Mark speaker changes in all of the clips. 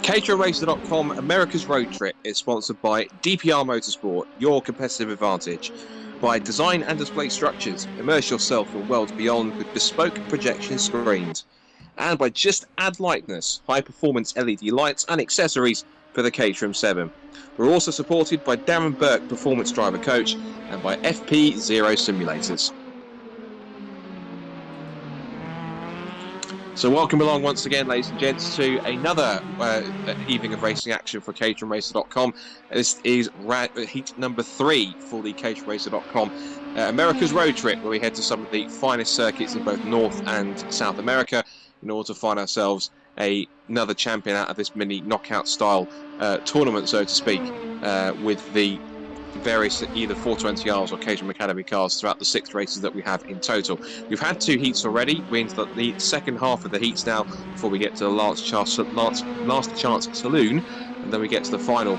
Speaker 1: caterhamracer.com America's Road Trip is sponsored by DPR Motorsport, your competitive advantage. By Design and Display Structures, immerse yourself in worlds beyond with bespoke projection screens. And by just Add Lightness, high-performance LED lights and accessories for the Caterham 7. We're also supported by Darren Burke, Performance Driver Coach, and by FPZero Simulators. So welcome along once again, ladies and gents, to another evening of racing action for caterhamracer.com. This is heat number 3 for the caterhamracer.com America's Road Trip, where we head to some of the finest circuits in both North and South America in order to find ourselves another champion out of this mini knockout style tournament, so to speak, with the various either 420Rs or Caterham Academy cars throughout the 6 races that we have in total. We've had 2 heats already. We're into the second half of the heats now before we get to the last chance saloon, and then we get to the final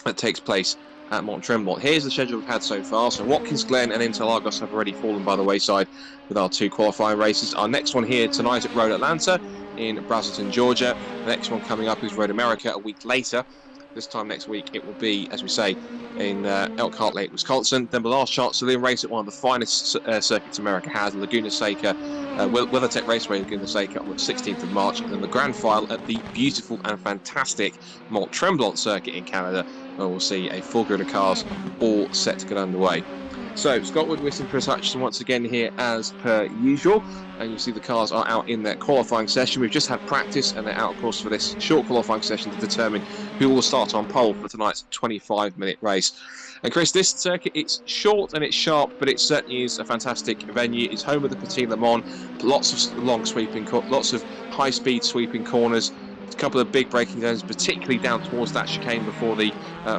Speaker 1: that takes place at Mont Tremblant. Here's the schedule we've had so far. So Watkins Glen and Interlagos have already fallen by the wayside with our 2 qualifying races. Our next one here tonight at Road Atlanta in Braselton, Georgia. The next one coming up is Road America a week later. This time next week it will be, as we say, in Elkhart, Lake, Wisconsin. Then the last chance saloon race at one of the finest circuits America has, Laguna Seca, WeatherTech Raceway Laguna Seca on the 16th of March. And then the grand final at the beautiful and fantastic Mont Tremblant circuit in Canada, where we'll see a full grid of cars all set to get underway. So, Scott Woodwiss and Chris Hutchinson once again here as per usual, and you see the cars are out in their qualifying session. We've just had practice and they're out, of course, for this short qualifying session to determine who will start on pole for tonight's 25-minute race. And Chris, this circuit, it's short and it's sharp, but it certainly is a fantastic venue. It's home of the Petit Le Mans, lots of long sweeping, lots of high-speed sweeping corners, a couple of big braking zones, particularly down towards that chicane before the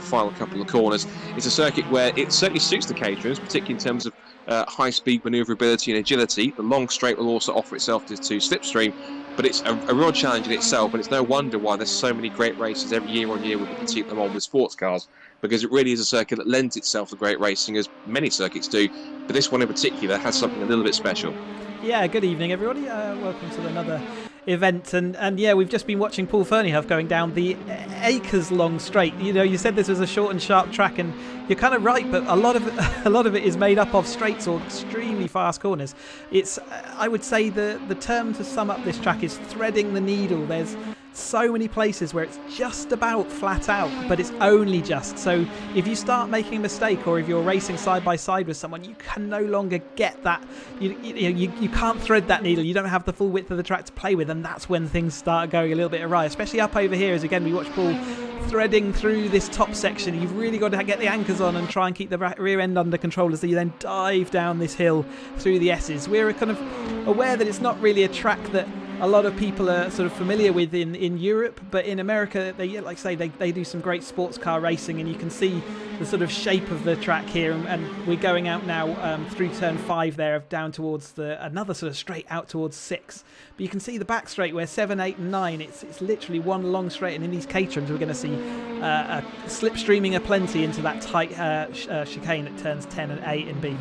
Speaker 1: final couple of corners. It's a circuit where it certainly suits the Caterhams, particularly in terms of high-speed manoeuvrability and agility. The long straight will also offer itself to slipstream, but it's a real challenge in itself, and it's no wonder why there's so many great races every year on year with the Petit Le Mans with sports cars, because it really is a circuit that lends itself to great racing, as many circuits do, but this one in particular has something a little bit special.
Speaker 2: Yeah, good evening everybody, welcome to another event, and yeah, we've just been watching Paul Ferneyhough going down the acres long straight. You know, you said this was a short and sharp track, and you're kind of right, but a lot of it is made up of straights or extremely fast corners. It's, I would say, the term to sum up this track is threading the needle. There's so many places where it's just about flat out, but it's only just. So if you start making a mistake, or if you're racing side by side with someone, you can no longer get that. You can't thread that needle. You don't have the full width of the track to play with, and that's when things start going a little bit awry, especially up over here, as again we watch Paul threading through this top section. You've really got to get the anchors on and try and keep the rear end under control as you then dive down this hill through the S's. We're kind of aware that it's not really a track that a lot of people are sort of familiar with in Europe, but in America, they, like I say, they do some great sports car racing, and you can see the sort of shape of the track here. And we're going out now through turn 5 there, down towards another sort of straight out towards 6. But you can see the back straight where 7, 8, and 9. It's literally one long straight, and in these Caterhams, we're going to see slipstreaming aplenty into that tight chicane at turns 10 and 8 and B.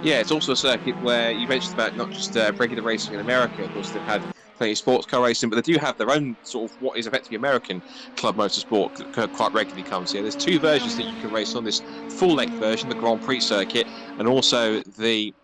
Speaker 1: Yeah, it's also a circuit where you mentioned about not just regular racing in America. Of course, they've had plenty of sports car racing, but they do have their own sort of what is effectively American club motorsport that quite regularly comes here. There's 2 versions that you can race on: this full-length version, the Grand Prix circuit, and also the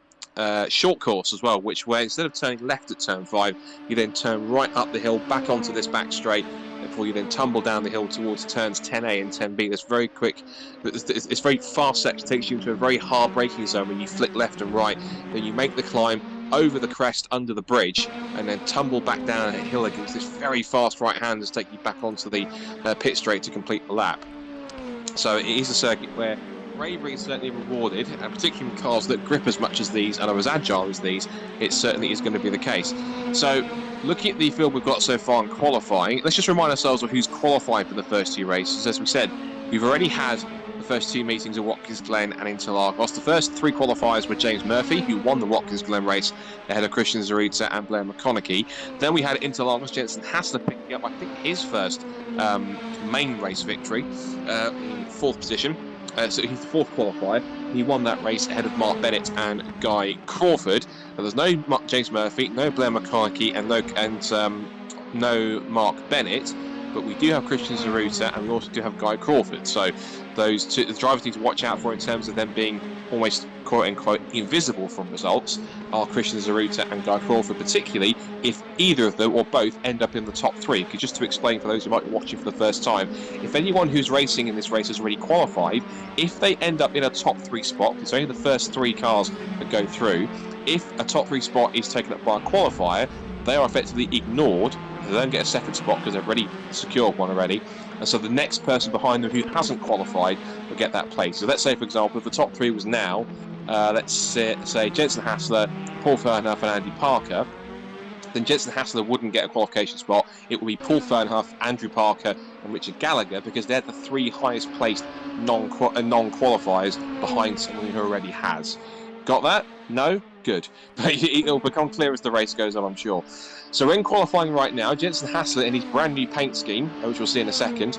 Speaker 1: short course as well, which where instead of turning left at turn 5, you then turn right up the hill back onto this back straight before you then tumble down the hill towards turns 10A and 10B. That's very quick. It's very fast section, takes you into a very hard braking zone when you flick left and right. Then you make the climb over the crest under the bridge and then tumble back down a hill against this very fast right hand to take you back onto the pit straight to complete the lap. So it is a circuit where bravery is certainly rewarded, and particularly with cars that grip as much as these and are as agile as these, it certainly is going to be the case. So looking at the field we've got so far in qualifying, let's just remind ourselves of who's qualified for the first 2 races. As we said, we've already had the first 2 meetings at Watkins Glen and Interlagos. The first 3 qualifiers were James Murphy, who won the Watkins Glen race ahead of Christian Zarita and Blair McConaughey. Then we had Interlagos, Jensen Hassler picking up, I think, his first main race victory in 4th position. So he's the 4th qualifier. He won that race ahead of Mark Bennett and Guy Crawford. But there's no James Murphy, no Blair McConaughey, and no Mark Bennett, but we do have Christian Zaruta and we also do have Guy Crawford. So those two, the drivers need to watch out for in terms of them being almost quote-unquote invisible from results are Christian Zaruta and Guy Crawford, particularly if either of them or both end up in the top three. Because just to explain for those who might be watching for the first time, if anyone who's racing in this race has already qualified, if they end up in a top three spot, it's only the first three cars that go through, if a top three spot is taken up by a qualifier, they are effectively ignored. They don't get a second spot because they've already secured one already. And so the next person behind them who hasn't qualified will get that place. So let's say, for example, if the top three was now, let's say Jensen Hassler, Paul Fernhoff and Andy Parker, then Jensen Hassler wouldn't get a qualification spot. It would be Paul Fernhoff, Andrew Parker and Richard Gallagher, because they're the three highest placed non-qualifiers behind someone who already has. Got that? No? Good. But it'll become clear as the race goes on, I'm sure. So we're in qualifying right now. Jensen Hassler, in his brand new paint scheme, which we'll see in a second,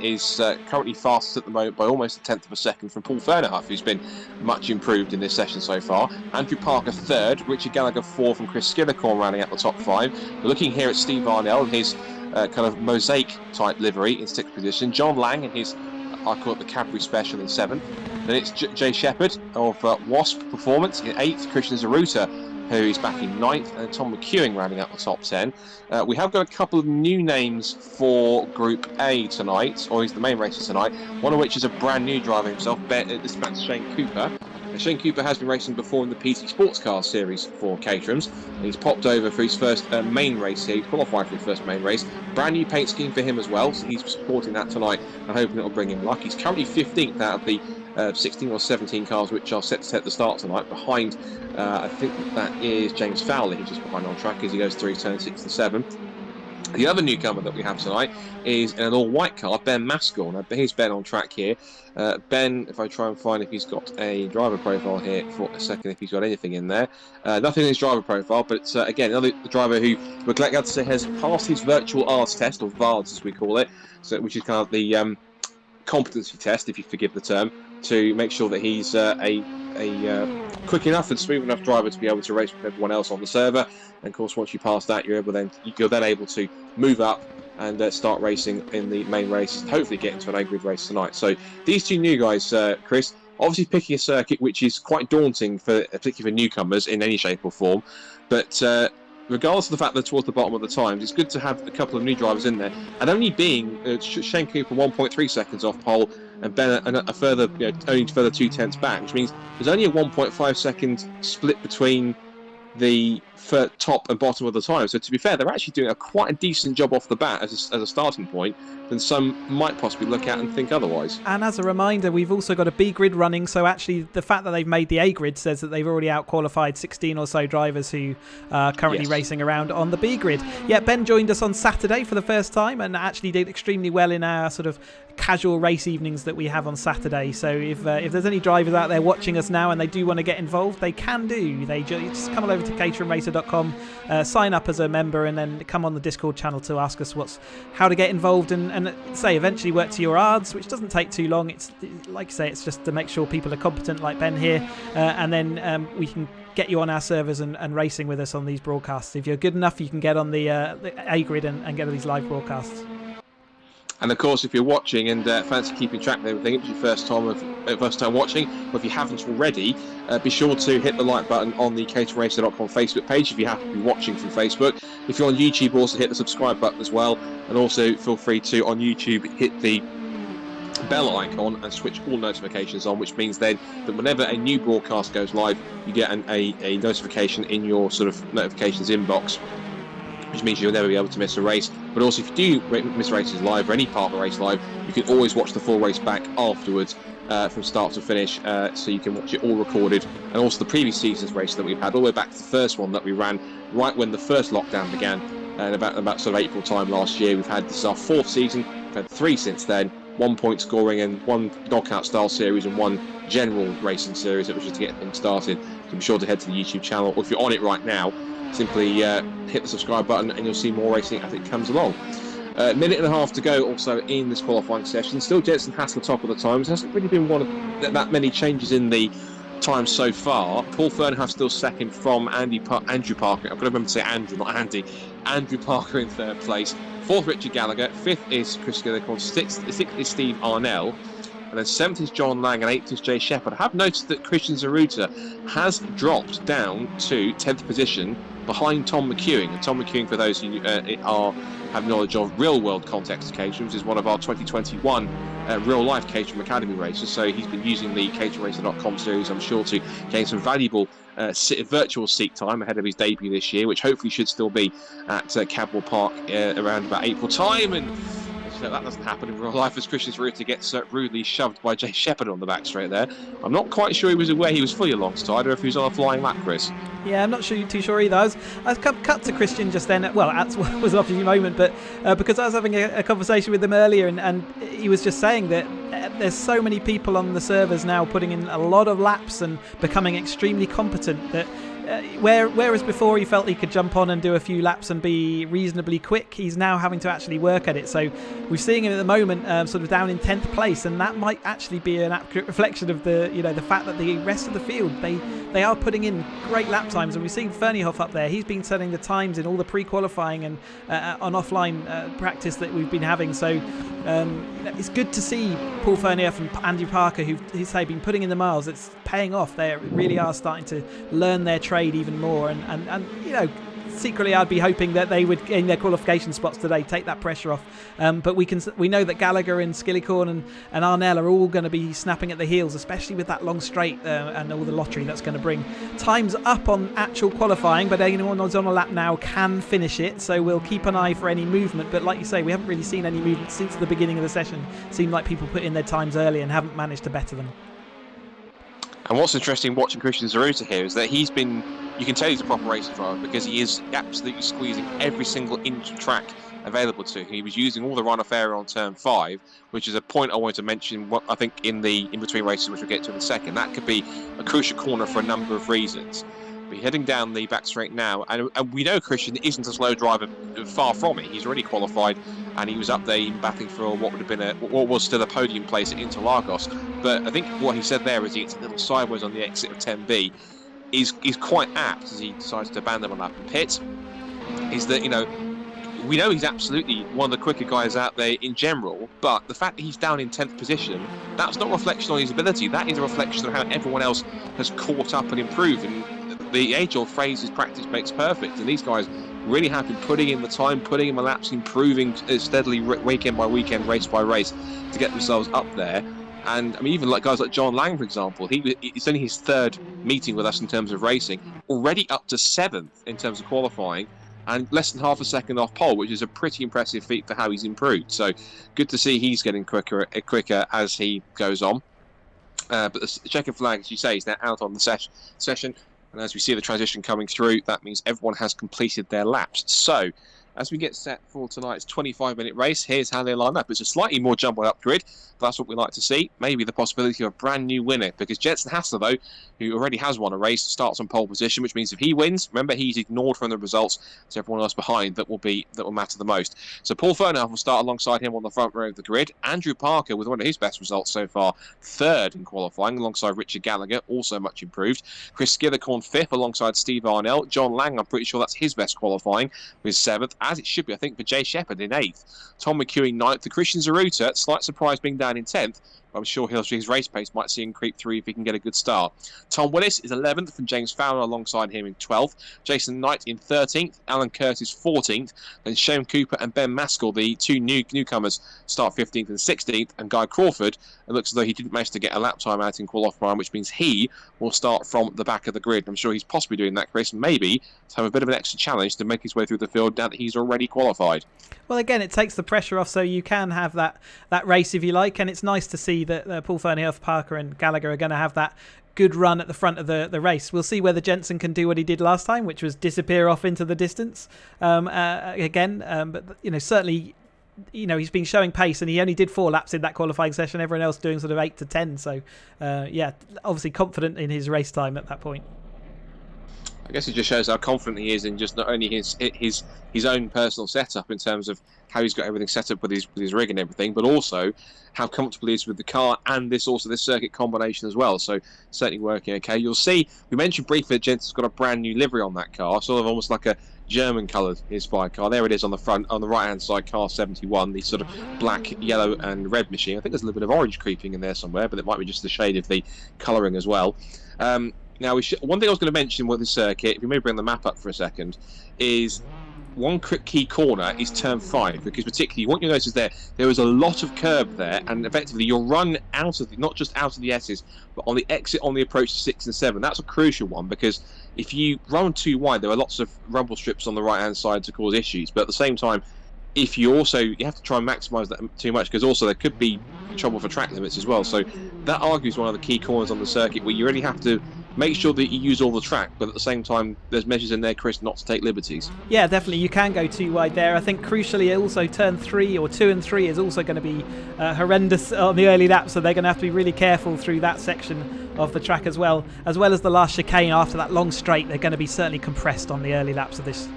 Speaker 1: is currently fastest at the moment by almost a tenth of a second from Paul Fernhoff, who's been much improved in this session so far. Andrew Parker third, Richard Gallagher fourth, and Chris Skillicorn rounding out the top five. We're looking here at Steve Arnell in his kind of mosaic type livery in sixth position. John Lang in his, I call it the Cadbury Special, in seventh. Then it's Jay Shepherd of Wasp Performance in eighth, Christian Zaruta, who is back in ninth, and Tom McEwing rounding out the top 10. We have got a couple of new names for Group A tonight, or he's the main racer tonight, one of which is a brand new driver himself. This man's Shane Cooper. Shane Cooper has been racing before in the PT Sports Car Series for Caterham's, and he's popped over for his first main race here. He's qualified for his first main race. Brand new paint scheme for him as well, so he's supporting that tonight and hoping it'll bring him luck. He's currently 15th out of the 16 or 17 cars which are set to set the start tonight, behind I think that is James Fowler, who's just behind on track as he goes through turn 6 and 7. The other newcomer that we have tonight is an all-white car, Ben Maskell. Now, here's Ben on track here. Ben, if I try and find if he's got a driver profile here for a second, if he's got anything in there. Nothing in his driver profile, but again, another driver who we're glad to say has passed his virtual ARS test, or VARS as we call it, so which is kind of the competency test, if you forgive the term, to make sure that he's a quick enough and smooth enough driver to be able to race with everyone else on the server. And of course, once you pass that, you're then able to move up and start racing in the main race, and hopefully get into an A-grid race tonight. So these two new guys, Chris, obviously picking a circuit which is quite daunting for particularly for newcomers in any shape or form, but regardless of the fact they're towards the bottom of the times, it's good to have a couple of new drivers in there. And only being Shane Cooper 1.3 seconds off pole, and Ben a further, only further 2/10 back, which means there's only a 1.5 second split between the top and bottom of the time. So to be fair, they're actually doing quite a decent job off the bat as a starting point than some might possibly look at and think otherwise.
Speaker 2: And as a reminder, we've also got a B grid running, so actually the fact that they've made the A grid says that they've already out-qualified 16 or so drivers who are currently racing around on the B grid. Yeah, Ben joined us on Saturday for the first time and actually did extremely well in our sort of casual race evenings that we have on Saturday. So if there's any drivers out there watching us now and they do want to get involved, they can do. They just come over to caterhamracer.com, sign up as a member, and then come on the Discord channel to ask us how to get involved and say eventually work to your ARDs, which doesn't take too long. It's like I say, it's just to make sure people are competent like Ben here, and then we can get you on our servers and racing with us on these broadcasts. If you're good enough, you can get on the A grid and get these live broadcasts.
Speaker 1: And of course, if you're watching and fancy keeping track of everything, if it's your first time watching, or if you haven't already, be sure to hit the like button on the caterhamracer.com Facebook page if you happen to be watching from Facebook. If you're on YouTube, also hit the subscribe button as well, and also feel free to, on YouTube, hit the bell icon and switch all notifications on, which means then that whenever a new broadcast goes live, you get a notification in your sort of notifications inbox, which means you'll never be able to miss a race. But also, if you do miss races live or any part of the race live, you can always watch the full race back afterwards from start to finish, so you can watch it all recorded. And also the previous season's race that we've had, all the way back to the first one that we ran right when the first lockdown began, and about sort of April time last year. This is our fourth season. We've had 3 since then, 1 point scoring and 1 knockout style series and 1 general racing series that was just to get things started. So be sure to head to the YouTube channel, or if you're on it right now, simply hit the subscribe button and you'll see more racing as it comes along. Minute and a half to go also in this qualifying session. Still Jensen Hassler top of the times. There hasn't really been that many changes in the times so far. Paul Fernhoff still second from Andrew Parker. I've got to remember to say Andrew, not Andy. Andrew Parker in third place. Fourth, Richard Gallagher. Fifth is Chris Gillicorn. Sixth is Steve Arnell. And then seventh is John Lang, and eighth is Jay Shepherd. I have noticed that Christian Zaruta has dropped down to 10th position behind Tom McEwing. And Tom McEwing, for those who have knowledge of real-world context caterhams, is one of our 2021 real-life Caterham Academy races. So he's been using the caterhamracer.com series, I'm sure, to gain some valuable virtual seat time ahead of his debut this year, which hopefully should still be at Cadwell Park around about April time. And that doesn't happen in real life, as Christian Zaruta gets rudely shoved by Jay Shepherd on the back straight there. I'm not quite sure he was aware he was fully alongside, or if he was on a flying lap, Chris.
Speaker 2: Yeah, I'm not too sure either. I was cut to Christian just then. Well, that was an opportune moment, but because I was having a conversation with him earlier, and he was just saying that there's so many people on the servers now putting in a lot of laps and becoming extremely competent that whereas before he felt he could jump on and do a few laps and be reasonably quick, he's now having to actually work at it. So we're seeing him at the moment sort of down in 10th place, and that might actually be an accurate reflection of the fact that the rest of the field, they are putting in great lap times. And we've seen Fernhoff up there. He's been setting the times in all the pre-qualifying and on offline practice that we've been having. So it's good to see Paul Fernhoff and Andrew Parker, who've been putting in the miles. It's paying off. They really are starting to learn their trade even more, and secretly I'd be hoping that they would, in their qualification spots today, take that pressure off. But we know that Gallagher and Skillicorn and Arnell are all going to be snapping at the heels, especially with that long straight and all the lottery that's going to bring times up on actual qualifying. But anyone who's on a lap now can finish it, so we'll keep an eye for any movement. But like you say, we haven't really seen any movement since the beginning of the session. Seemed like people put in their times early and haven't managed to better them.
Speaker 1: And what's interesting watching Christian Zaruta here is that you can tell he's a proper racing driver, because he is absolutely squeezing every single inch of track available to him. He was using all the runoff area on turn 5, which is a point I wanted to mention, I think, in the in-between races, which we'll get to in a second. That could be a crucial corner for a number of reasons. We're heading down the back straight now, and we know Christian isn't a slow driver, far from it. He's already qualified, and he was up there battling for what was still a podium place at Interlagos. But I think what he said there, as he gets a little sideways on the exit of 10B, is quite apt as he decides to abandon a lap and pit. Is that, we know he's absolutely one of the quicker guys out there in general, but the fact that he's down in 10th position, that's not a reflection on his ability. That is a reflection of how everyone else has caught up and improved. And the age-old phrase is practice makes perfect, and these guys really have been putting in the time, putting in the laps, improving steadily weekend by weekend, race by race, to get themselves up there. And I mean, even like guys like John Lang, for example, it's only his third meeting with us in terms of racing, already up to 7th in terms of qualifying, and less than half a second off pole, which is a pretty impressive feat for how he's improved. So good to see he's getting quicker as he goes on. But the checkered flag, as you say, is now out on the session. And as we see the transition coming through, that means everyone has completed their laps. So as we get set for tonight's 25-minute race, here's how they line up. It's a slightly more jumbled up grid. That's what we like to see. Maybe the possibility of a brand new winner, because Jensen Hassler, though, who already has won a race, starts on pole position, which means if he wins, remember, he's ignored from the results. It's everyone else behind that will matter the most. So Paul Fernhoff will start alongside him on the front row of the grid. Andrew Parker, with one of his best results so far, 3rd in qualifying, alongside Richard Gallagher, also much improved. Chris Skillicorn 5th alongside Steve Arnell. John Lang, I'm pretty sure that's his best qualifying, with 7th, as it should be, I think, for Jay Shepherd in 8th. Tom McEwing 9th. The Christian Zaruta, slight surprise being down in 10th. I'm sure his race pace might see him creep through if he can get a good start. Tom Willis is 11th, from James Fowler alongside him in 12th. Jason Knight in 13th. Alan Curtis 14th. Then Shane Cooper and Ben Maskell, the two newcomers, start 15th and 16th. And Guy Crawford, it looks as though he didn't manage to get a lap time out in qualifying, which means he will start from the back of the grid. I'm sure he's possibly doing that, Chris, maybe to have a bit of an extra challenge to make his way through the field now that he's already qualified.
Speaker 2: Well, again, it takes the pressure off, so you can have that race if you like, and it's nice to see that Paul Fernhoff, Parker and Gallagher are going to have that good run at the front of the race. We'll see whether Jensen can do what he did last time, which was disappear off into the distance again. But certainly, he's been showing pace, and he only did 4 laps in that qualifying session. Everyone else doing sort of 8 to 10. So, obviously confident in his race time at that point.
Speaker 1: I guess it just shows how confident he is in just not only his own personal setup in terms of how he's got everything set up with his rig and everything, but also how comfortable he is with the car and this circuit combination as well. So certainly working okay. You'll see, we mentioned briefly that Jensen's got a brand new livery on that car, sort of almost like a German coloured inspired car. There it is on the front, on the right hand side, car 71, the sort of black, yellow and red machine. I think there's a little bit of orange creeping in there somewhere, but it might be just the shade of the colouring as well. Now, one thing I was going to mention with the circuit, if you may bring the map up for a second, is one key corner is turn 5, because particularly what you notice there is a lot of curb there, and effectively you'll run out of not just out of the S's, but on the exit on the approach to 6 and 7. That's a crucial one, because if you run too wide, there are lots of rumble strips on the right hand side to cause issues. But at the same time, if you have to try and maximise that too much, because also there could be trouble for track limits as well. So that argues one of the key corners on the circuit where you really have to make sure that you use all the track, but at the same time there's measures in there, Chris, not to take liberties.
Speaker 2: Yeah, definitely you can go too wide there. I think crucially also turn 3 or 2 and 3 is also going to be horrendous on the early laps, so they're going to have to be really careful through that section of the track as well as the last chicane after that long straight. They're going to be certainly compressed on the early laps of this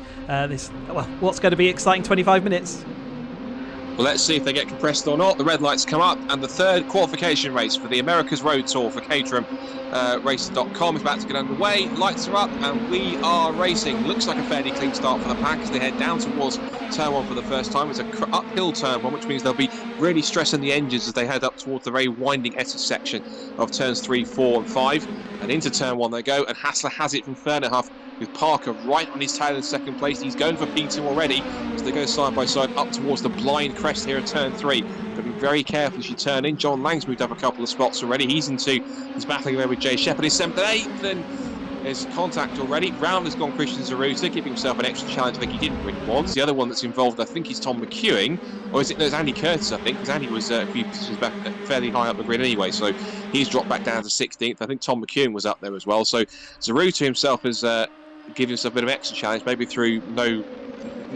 Speaker 2: what's going to be exciting 25 minutes.
Speaker 1: Well, let's see if they get compressed or not. The red lights come up, and the third qualification race for the America's Road Tour for caterhamracer.com is about to get underway. Lights are up, and we are racing. Looks like a fairly clean start for the pack as they head down towards turn 1 for the first time. It's an uphill turn 1, which means they'll be really stressing the engines as they head up towards the very winding Essex section of turns 3, 4 and 5. And into turn 1 they go, and Hassler has it from Fernerhoff, with Parker right on his tail in second place. He's going for P2 already as they go side by side up towards the blind crest here at turn 3. But be very careful as you turn in. John Lang's moved up a couple of spots already. He's battling there with Jay Shepherd. He's 7th and 8th, and there's contact already. Round has gone Christian Zaruta, giving himself an extra challenge I think he didn't really want. The other one that's involved, I think, is Tom McEwing, or is it? No, it's Andy Curtis, I think, because Andy was a few positions back, fairly high up the grid anyway, so he's dropped back down to 16th. I think Tom McEwing was up there as well. So Zaruta himself has given himself a bit of extra challenge, maybe through no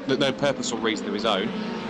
Speaker 1: purposeful reason of his own.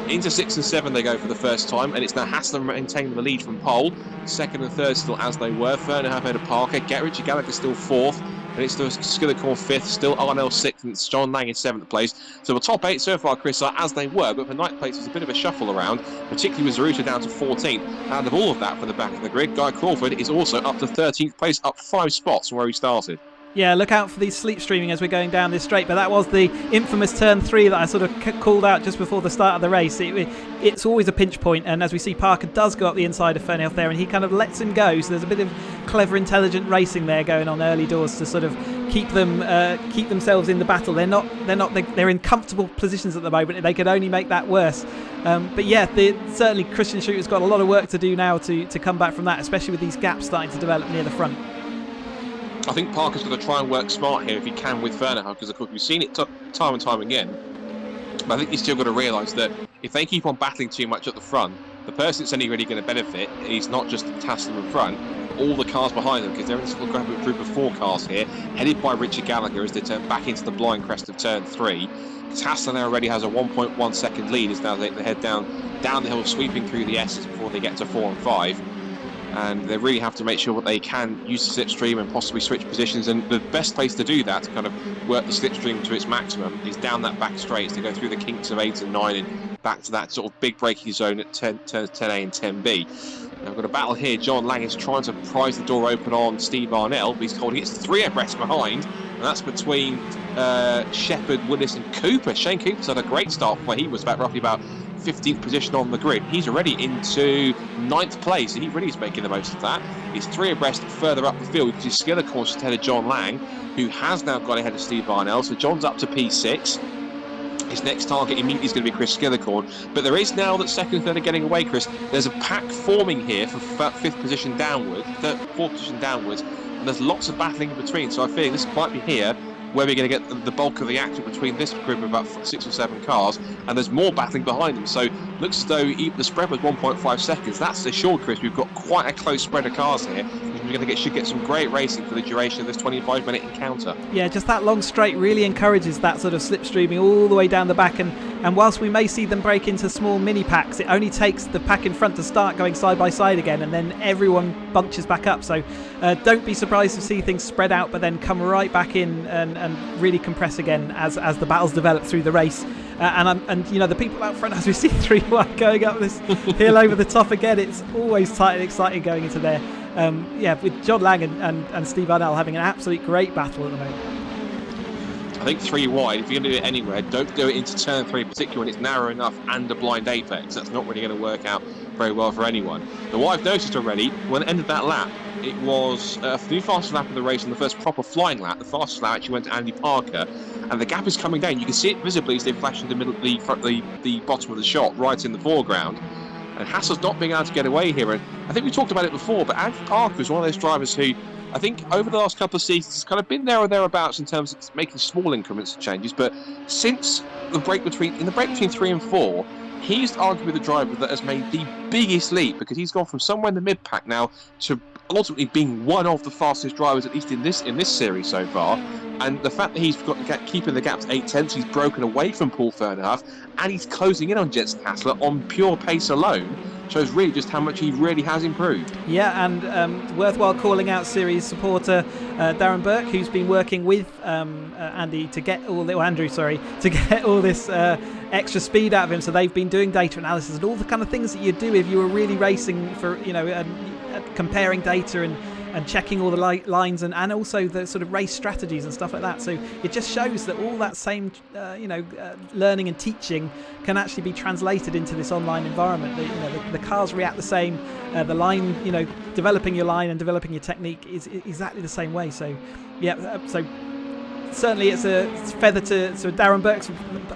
Speaker 1: Into 6 and 7 they go for the first time, and it's now Hassler maintaining the lead from pole. 2nd and 3rd still as they were. Ferner ahead of Parker. Richard Gallagher still 4th. And it's still Skillicorn 5th, still Arnell 6th, and it's John Lang in 7th place. So the top 8 so far, Chris, are as they were, but for ninth place was a bit of a shuffle around, particularly with Zaruta down to 14th. Out of all of that from the back of the grid, Guy Crawford is also up to 13th place, up 5 spots from where he started.
Speaker 2: Yeah, look out for these sleep streaming as we're going down this straight, but that was the infamous turn 3 that I sort of called out just before the start of the race. It's always a pinch point, and as we see, Parker does go up the inside of Ferniehoff there, and he kind of lets him go, so there's a bit of clever, intelligent racing there going on early doors to sort of keep themselves in the battle. They're in comfortable positions at the moment, and they could only make that worse. But yeah, certainly Christian Schutter's got a lot of work to do now to come back from that, especially with these gaps starting to develop near the front.
Speaker 1: I think Parker's got to try and work smart here if he can with Fernerhoff, because of course we've seen it time and time again. But I think he's still got to realise that if they keep on battling too much at the front, the person that's only really going to benefit is not just Hassler in front, but all the cars behind them, because they're in this little group of 4 cars here, headed by Richard Gallagher as they turn back into the blind crest of turn 3. Because Hassler now already has a 1.1 second lead as now they head down the hill, sweeping through the S's before they get to 4 and 5. And they really have to make sure that they can use the slipstream and possibly switch positions. And the best place to do that, to kind of work the slipstream to its maximum, is down that back straight to go through the kinks of 8 and 9 and back to that sort of big braking zone at turns 10A and 10B. Now we've got a battle here. John Lang is trying to prise the door open on Steve Arnell, but he's holding it 3 abreast behind, and that's between Shepherd, Woodwiss and Cooper. Shane Cooper's had a great start where he was roughly about 15th position on the grid. He's already into 9th place, and he really is making the most of that. He's 3 abreast further up the field, which is Skillicorn just ahead of John Lang, who has now got ahead of Steve Arnell. So John's up to P6. His next target immediately is going to be Chris Skillicorn. But there is now that 2nd and 3rd are getting away, Chris. There's a pack forming here for 4th position downwards, and there's lots of battling in between. So I feel this might be here where we're going to get the bulk of the action between this group of about 6 or 7 cars, and there's more battling behind them. So looks as though the spread was 1.5 seconds. That's assured, Chris. We've got quite a close spread of cars here. We're going to should get some great racing for the duration of this 25-minute encounter.
Speaker 2: Yeah, just that long straight really encourages that sort of slipstreaming all the way down the back, and And whilst we may see them break into small mini packs, it only takes the pack in front to start going side by side again, and then everyone bunches back up. So don't be surprised to see things spread out, but then come right back in and really compress again as the battles develop through the race. And you know, the people out front, as we see 3-1 going up this hill over the top again, it's always tight and exciting going into there. With John Lang and Steve Arnell having an absolute great battle at the moment.
Speaker 1: I think 3 wide, if you're going to do it anywhere, don't do it into turn 3, particularly when it's narrow enough and a blind apex. That's not really going to work out very well for anyone. But what I've noticed already, when it ended that lap, it was the fastest lap of the race and the first proper flying lap. The fastest lap actually went to Andy Parker, and the gap is coming down. You can see it visibly as they flash in the middle, the bottom of the shot, right in the foreground. And Hassel's not being able to get away here. And I think we talked about it before, but Andy Parker is one of those drivers who, I think over the last couple of seasons, has kind of been there or thereabouts in terms of making small increments of changes. But since the break between 3 and 4, he's arguably the driver that has made the biggest leap, because he's gone from somewhere in the mid pack now to ultimately being one of the fastest drivers, at least in this series so far. And the fact that he's keeping the gap to 8/10, he's broken away from Paul Fernhoff, and he's closing in on Jensen Hassler on pure pace alone, shows really just how much he really has improved.
Speaker 2: Yeah, and worthwhile calling out series supporter Darren Burke, who's been working with Andrew to get all this extra speed out of him. So they've been doing data analysis and all the kind of things that you do if you were really racing for, comparing data and checking all the lines and also the sort of race strategies and stuff like that. So it just shows that all that same, learning and teaching can actually be translated into this online environment. The cars react the same. The line, developing your line and developing your technique is exactly the same way. So, certainly it's a feather to Darren Burke's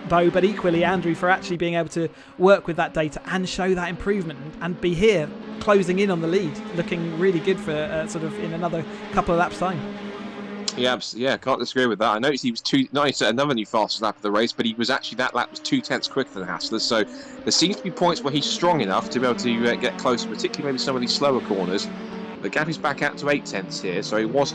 Speaker 2: bow, but equally Andrew for actually being able to work with that data and show that improvement and be here closing in on the lead, looking really good for in another couple of laps time.
Speaker 1: Yeah, can't disagree with that. I noticed he was another new fastest lap of the race, but he was actually, that lap was 2/10 quicker than Hassler. So there seems to be points where he's strong enough to be able to get closer, particularly maybe some of these slower corners. The gap is back out to 8/10 here, so it was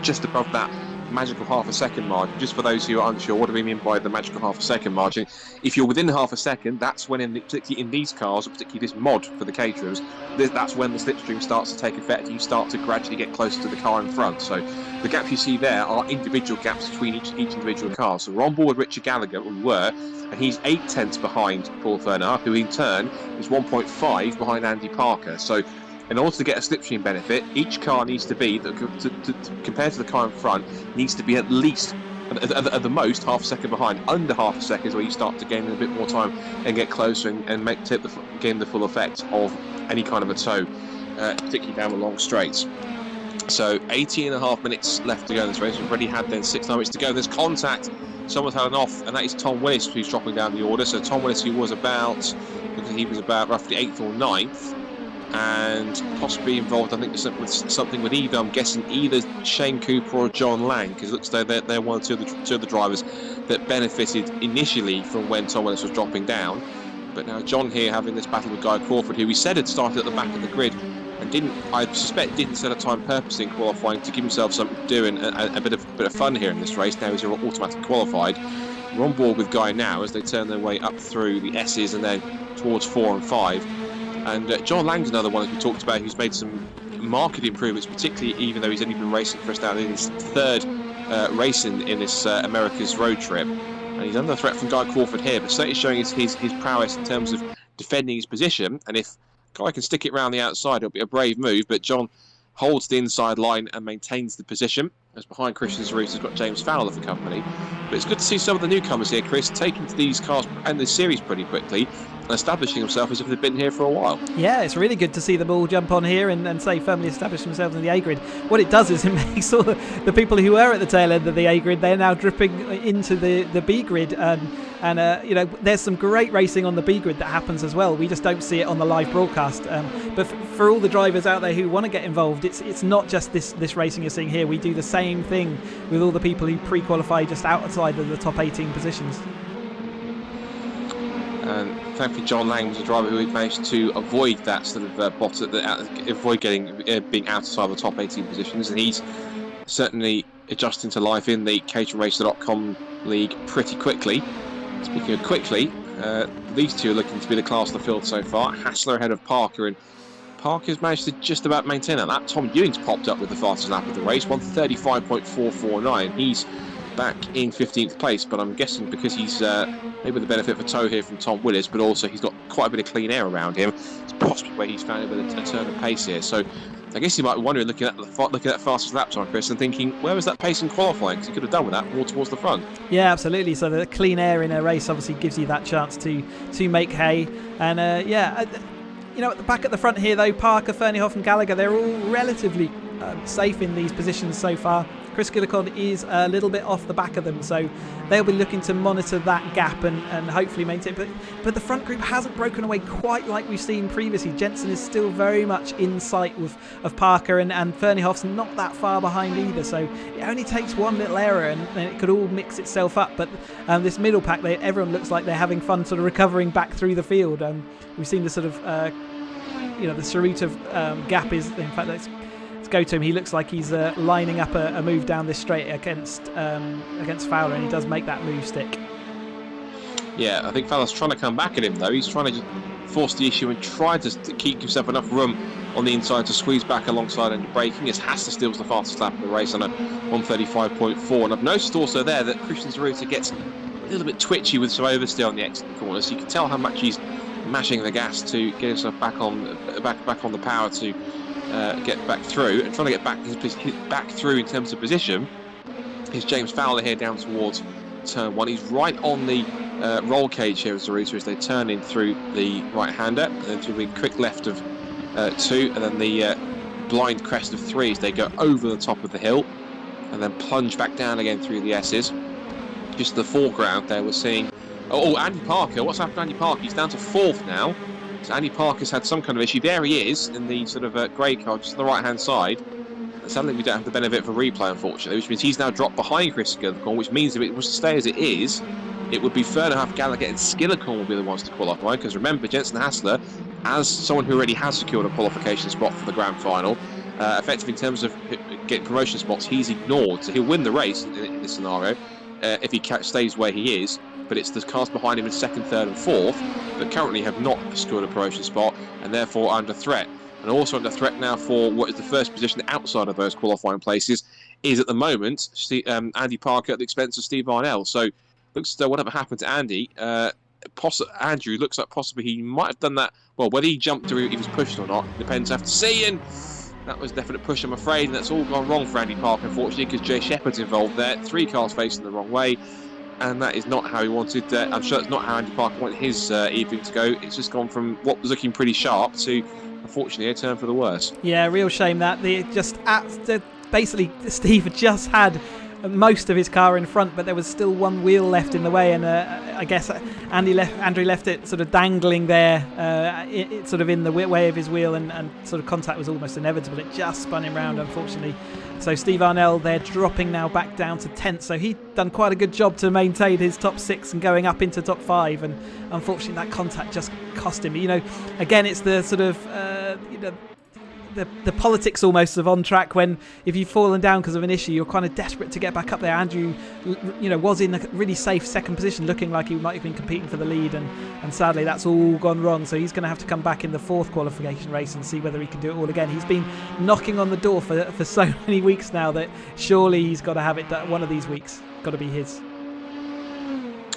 Speaker 1: just above that magical half a second margin. Just for those who are unsure, what do we mean by the magical half a second margin? If you're within half a second, that's when, particularly in these cars, or particularly this mod for the Caterhams, that's when the slipstream starts to take effect. You start to gradually get closer to the car in front. So the gaps you see there are individual gaps between each individual car. So we're on board with Richard Gallagher, and he's 8/10 behind Paul Fernhoff, who in turn is 1.5 behind Andy Parker. So in order to get a slipstream benefit, each car needs to be, compared to the car in front, needs to be at least, at the most, half a second behind. Under half a second is where you start to gain a bit more time and get closer and gain the full effect of any kind of a tow, particularly down the long straights. So 18.5 minutes left to go in this race. We've already had then 6 minutes to go. There's contact. Someone's had an off, and that is Tom Willis, who's dropping down the order. So Tom Willis, who was about roughly 8th or 9th. And possibly involved, I think, with something with either, I'm guessing, either Shane Cooper or John Lang, because it looks like they're one or two of the drivers that benefited initially from when Tom Willis was dropping down. But now John here having this battle with Guy Crawford, who we said had started at the back of the grid and I suspect didn't set a time purposely in qualifying to give himself something to do and a bit of fun here in this race. Now he's automatically qualified. We're on board with Guy now as they turn their way up through the S's and then towards 4 and 5. And John Lang's another one, as we talked about, who's made some marked improvements, particularly even though he's only been racing for us now in his 3rd race in this America's road trip. And he's under threat from Guy Crawford here, but certainly showing his prowess in terms of defending his position. And if Guy can stick it round the outside, it'll be a brave move, but John holds the inside line and maintains the position. As behind Christian's route has got James Fowler for company. But it's good to see some of the newcomers here, Chris, taking to these cars and this series pretty quickly and establishing themselves as if they've been here for a while. Yeah,
Speaker 2: it's really good to see them all jump on here and say firmly establish themselves in the A grid. What it does is it makes all the people who were at the tail end of the A grid, they're now dripping into the B grid. And there's some great racing on the B grid that happens as well. We just don't see it on the live broadcast. But for all the drivers out there who want to get involved, it's not just this racing you're seeing here. We do the same thing with all the people who pre-qualify just outside of the top 18 positions.
Speaker 1: And thankfully, John Lang was a driver who had managed to avoid that sort of avoid being outside the top 18 positions, and he's certainly adjusting to life in the caterhamracer.com league pretty quickly. Speaking of quickly, these two are looking to be the class of the field so far. Hassler ahead of Parker, and Parker's managed to just about maintain that. Tom Ewing's popped up with the fastest lap of the race, 1:35.449. He's back in 15th place, but I'm guessing because he's maybe the benefit for tow here from Tom Willis, but also he's got quite a bit of clean air around him. It's possibly where he's found a bit of a turn of pace here. So I guess you might be wondering, looking at that fastest lap time, Chris, and thinking, where was that pace in qualifying? Because he could have done with that more towards the front.
Speaker 2: Yeah, absolutely. So the clean air in a race obviously gives you that chance to make hay. And you know, at the front here though, Parker, Ferneyhoff and Gallagher, they're all relatively safe in these positions so far. Chris Gillicott is a little bit off the back of them, so they'll be looking to monitor that gap and hopefully maintain it. But the front group hasn't broken away quite like we've seen previously. Jensen is still very much in sight of Parker, and Ferneyhoff's not that far behind either, so it only takes one little error and it could all mix itself up. But this middle pack, everyone looks like they're having fun sort of recovering back through the field. We've seen the sort of the Saruta gap is, in fact, let's go to him. He looks like he's lining up a move down this straight against Fowler, and he does make that move stick.
Speaker 1: Yeah, I think Fowler's trying to come back at him though. He's trying to just force the issue and try to keep himself enough room on the inside to squeeze back alongside and braking. As Hassler steals the fastest lap of the race on a 1:35.4, and I've noticed also there that Christian Saruta gets a little bit twitchy with some oversteer on the exit corner, so you can tell how much he's mashing the gas to get himself back on the power to get back through, and trying to get back through in terms of position is James Fowler here down towards turn 1. He's right on the roll cage here of Saruta as they turn in through the right-hander, and then through the quick left of 2, and then the blind crest of 3 as they go over the top of the hill and then plunge back down again through the S's. Just in the foreground there we're seeing Andy Parker. What's happened to Andy Parker? He's down to 4th now. So Andy Parker's had some kind of issue. There he is in the sort of grey car just on the right-hand side. Sadly, we don't have the benefit of a replay, unfortunately, which means he's now dropped behind Chris Skillicorn, which means if it was to stay as it is, it would be Ferneyhoff, Gallagher and Skillicorn will be the ones to qualify, because remember, Jensen Hassler, as someone who already has secured a qualification spot for the grand final, effective in terms of getting promotion spots, he's ignored. So he'll win the race in this scenario if he stays where he is. But it's the cars behind him in 2nd, 3rd and 4th that currently have not secured a promotion spot and therefore are under threat. And also under threat now for what is the first position outside of those qualifying places is at the moment Andy Parker at the expense of Steve Arnell. So looks as though whatever happened to Andy, Andrew looks like possibly he might have done that. Well, whether he jumped or he was pushed or not depends. I have to see, and that was a definite push, I'm afraid, and that's all gone wrong for Andy Parker, unfortunately, because Jay Shepherd's involved there. 3 cars facing the wrong way. And that is not how he wanted. I'm sure it's not how Andy Parker wanted his evening to go. It's just gone from what was looking pretty sharp to, unfortunately, a turn for the worse. Yeah,
Speaker 2: real shame that basically Steve had just had most of his car in front, but there was still one wheel left in the way, and I guess Andrew left it sort of dangling there, it sort of in the way of his wheel, and sort of contact was almost inevitable. It just spun him round, unfortunately. So Steve Arnell, they're dropping now back down to 10th, so he'd done quite a good job to maintain his top 6 and going up into top 5, and unfortunately that contact just cost him. You know, again, it's the sort of the politics almost of on track, when if you've fallen down because of an issue, you're kind of desperate to get back up there. Andrew, was in a really safe 2nd position, looking like he might have been competing for the lead, and sadly that's all gone wrong. So he's going to have to come back in the 4th qualification race and see whether he can do it all again. He's been knocking on the door for so many weeks now that surely he's got to have it done. One of these weeks got to be his.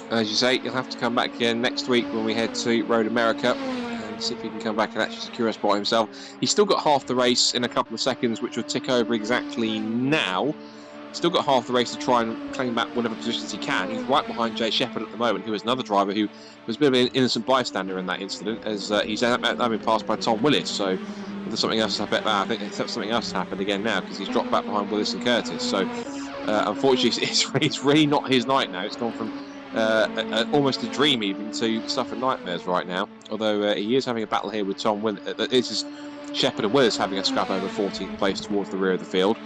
Speaker 1: As you say, he'll have to come back again next week when we head to Road America. See if he can come back and actually secure a spot himself. He's still got half the race in a couple of seconds, which will tick over exactly now. Still got half the race to try and claim back whatever positions he can. He's right behind Jay Shepherd at the moment, who is another driver who was a bit of an innocent bystander in that incident, as he's now been passed by Tom Willis. So there's something else. I think something else has happened again now, because he's dropped back behind Willis and Curtis. So unfortunately, it's really not his night now. It's gone from almost a dream even to suffer nightmares right now, although he is having a battle here with Tom Willis. This is Shepherd and Willis having a scrap over 14th place towards the rear of the field,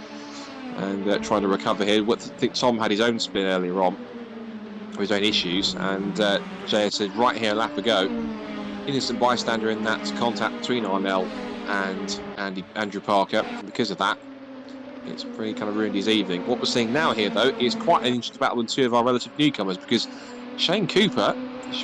Speaker 1: and trying to recover here. I think Tom had his own spin earlier on, with his own issues, and Jay said right here a lap ago, innocent bystander in that contact between Arnell and Andrew Parker, and because of that it's really kind of ruined his evening. What we're seeing now here, though, is quite an interesting battle with 2 of our relative newcomers, because Shane Cooper,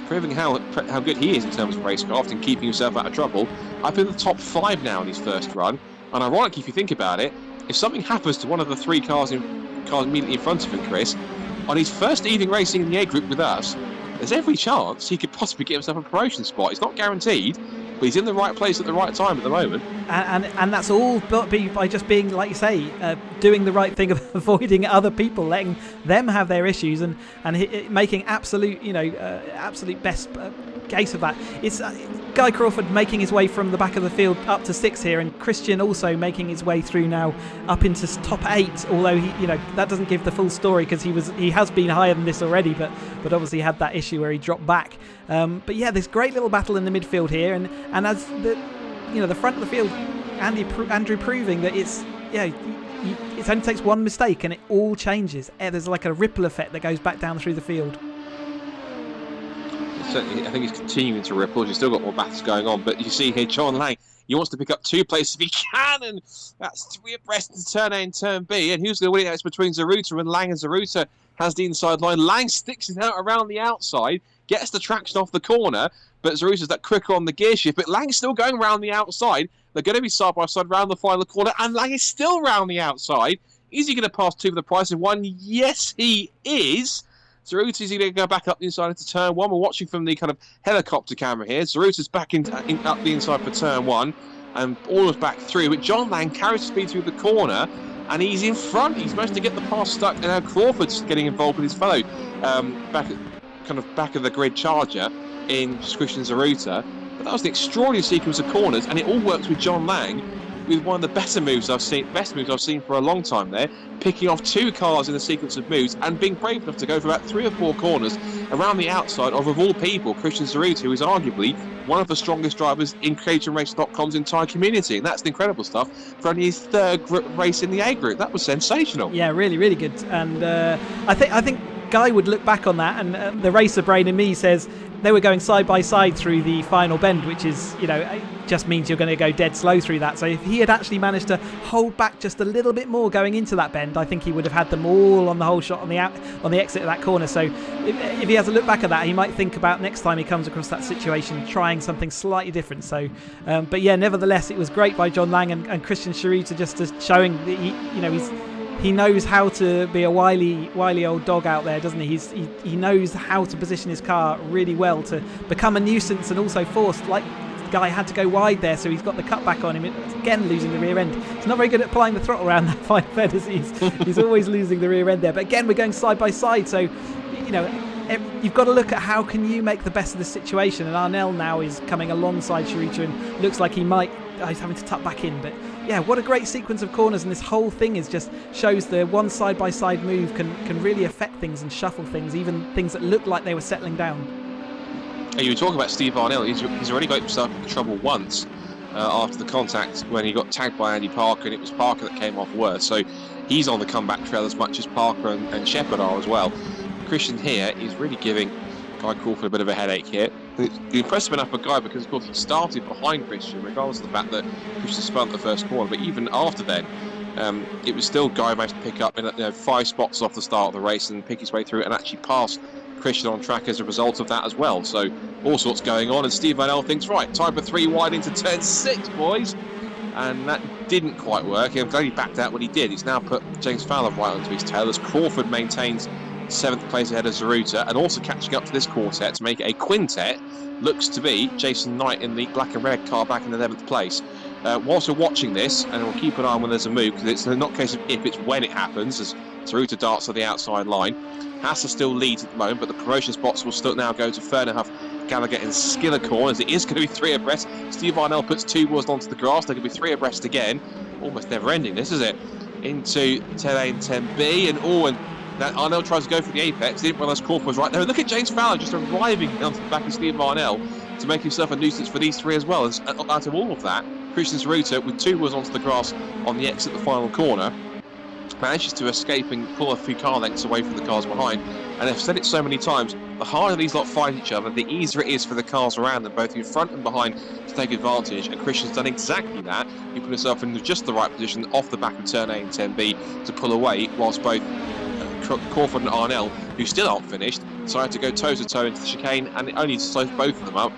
Speaker 1: proving how good he is in terms of racecraft and keeping himself out of trouble, up in the top 5 now in his first run. And ironically, if you think about it, if something happens to one of the 3 cars immediately in front of him, Chris, on his first evening racing in the A group with us, there's every chance he could possibly get himself a promotion spot. It's not guaranteed, but he's in the right place at the right time at the moment.
Speaker 2: And that's all by just being, like you say, doing the right thing of avoiding other people, letting them have their issues, and making absolute best case of that. It's Guy Crawford making his way from the back of the field up to 6 here, and Christian also making his way through now up into top 8. Although that doesn't give the full story, because he has been higher than this already, but obviously had that issue where he dropped back. But yeah, this great little battle in the midfield here, and as the front of the field, Andrew proving that it only takes one mistake and it all changes. There's like a ripple effect that goes back down through the field.
Speaker 1: Certainly, I think it's continuing to ripple. You've still got more battles going on, but you see here, John Lang, he wants to pick up 2 places if he can, and that's 3 abreast in turn A and turn B. And who's going to win it? It's between Zaruta and Lang, and Zaruta has the inside line. Lang sticks it out around the outside, gets the traction off the corner, but Zaruta's that quicker on the gear shift. But Lang's still going around the outside. They're going to be side by side round the final corner, and Lang is still round the outside. Is he going to pass 2 for the price of 1? Yes, he is. Zaruta is going to go back up the inside into turn 1. We're watching from the kind of helicopter camera here. Zaruta's back up the inside for turn 1, and all is back through. But John Lang carries speed through the corner, and he's in front. He's managed to get the pass stuck, and now Crawford's getting involved with his fellow back of the grid charger in Christian Zaruta. But that was an extraordinary sequence of corners, and it all works with John Lang with one of the best moves I've seen for a long time there, picking off 2 cars in a sequence of moves and being brave enough to go for about 3 or 4 corners around the outside of all people, Christian Zaruta, who is arguably one of the strongest drivers in caterhamracer.com's entire community. And that's incredible stuff for only his 3rd race in the A group. That was sensational.
Speaker 2: Yeah, really, really good. And I think Guy would look back on that, and the racer brain in me says they were going side by side through the final bend, which is, just means you're going to go dead slow through that. So if he had actually managed to hold back just a little bit more going into that bend, I think he would have had them all on the whole shot on the exit of that corner. So if he has a look back at that, he might think about next time he comes across that situation, trying something slightly different. So, but yeah, nevertheless, it was great by John Lang and Christian Zaruta, just as showing that he knows how to be a wily old dog out there, doesn't he? He knows how to position his car really well to become a nuisance, and also forced, like Guy had to go wide there, so he's got the cutback on him, again losing the rear end. He's not very good at applying the throttle around that fine bend, as he's always losing the rear end there. But again, we're going side by side, so you've got to look at how can you make the best of the situation. And Arnell now is coming alongside Zaruta and looks like he's having to tuck back in. But yeah, what a great sequence of corners, and this whole thing shows the one side by side move can really affect things and shuffle things, even things that looked like they were settling down.
Speaker 1: You were talking about Steve Arnell. He's already got himself into trouble once after the contact when he got tagged by Andy Parker, and it was Parker that came off worse. So he's on the comeback trail as much as Parker and Shepherd are as well. Christian here is really giving Guy Crawford a bit of a headache here. The impressive enough for Guy because, of course, he started behind Christian, regardless of the fact that Christian spun the first corner. But even after then, it was still Guy managed to pick up 5 spots off the start of the race and pick his way through it and actually pass Christian on track as a result of that as well. So all sorts going on, and Steve Arnell thinks, right, time for 3 wide into turn 6, boys. And that didn't quite work. I'm glad he backed out when he did. He's now put James Fowler right onto his tail as Crawford maintains 7th place ahead of Zaruta, and also catching up to this quartet to make it a quintet looks to be Jason Knight in the black and red car back in 11th place. Whilst we're watching this, and we'll keep an eye on when there's a move, because it's not a case of if, it's when it happens, as Zaruta darts to the outside line. Hassa still leads at the moment, but the promotion spots will still now go to Fernerhuff, Gallagher and Skiller corners. It is going to be 3 abreast. Steve Arnell puts 2 wheels onto the grass. They're going to be 3 abreast again. Almost never ending this, is it? Into 10A and 10B, and that Arnell tries to go for the apex. Didn't realise Crawford was right there. Look at James Fowler just arriving onto the back of Steve Arnell to make himself a nuisance for these 3 as well. And out of all of that, Christian Zaruta, with 2 wheels onto the grass on the exit of the final corner, manages to escape and pull a few car lengths away from the cars behind. And I've said it so many times, the harder these lot fight each other, the easier it is for the cars around them, both in front and behind, to take advantage. And Christian's done exactly that. He put himself in just the right position off the back of turn A and 10B to pull away, whilst both Crawford and Arnell, who still aren't finished, decided to go toe-to-toe into the chicane, and it only slows both of them up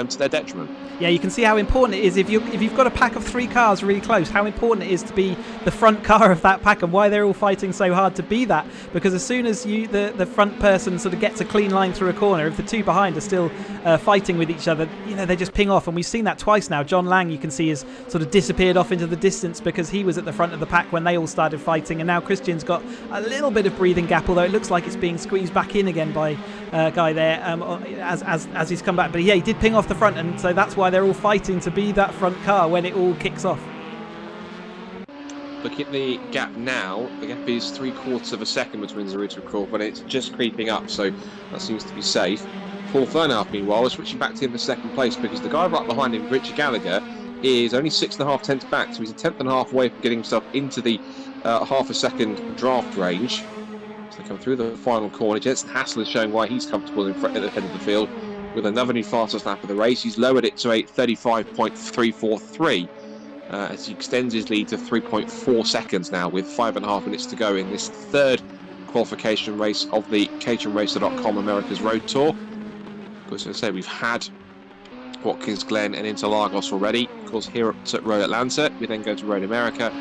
Speaker 1: to their detriment.
Speaker 2: Yeah, you can see how important it is if you've got a pack of 3 cars really close, how important it is to be the front car of that pack, and why they're all fighting so hard to be that. Because as soon as the front person sort of gets a clean line through a corner, if the 2 behind are still fighting with each other, they just ping off. And we've seen that twice now. John Lang, you can see, has sort of disappeared off into the distance because he was at the front of the pack when they all started fighting, and now Christian's got a little bit of breathing gap, although it looks like it's being squeezed back in again by Guy there as he's come back. But yeah, he did ping off the front, and so that's why they're all fighting to be that front car when it all kicks off.
Speaker 1: Look at the gap now. The gap is 3/4 of a second between Zarita and Crawford, but it's just creeping up, so that seems to be safe. Paul Fernhoff, meanwhile, is switching back to him for second place because the guy right behind him, Richard Gallagher, is only 6.5 tenths back, so he's a 1/10.5 away from getting himself into the half a second draft range. So they come through the final corner. Jensen Hassel is showing why he's comfortable in front at the head of the field with another new fastest lap of the race. He's lowered it to a 35.343 as he extends his lead to 3.4 seconds now with 5.5 minutes to go in this third qualification race of the caterhamracer.com America's Road Tour. Of course, as I say, we've had Watkins Glen and Interlagos already. Of course, here at Road Atlanta, we then go to Road America,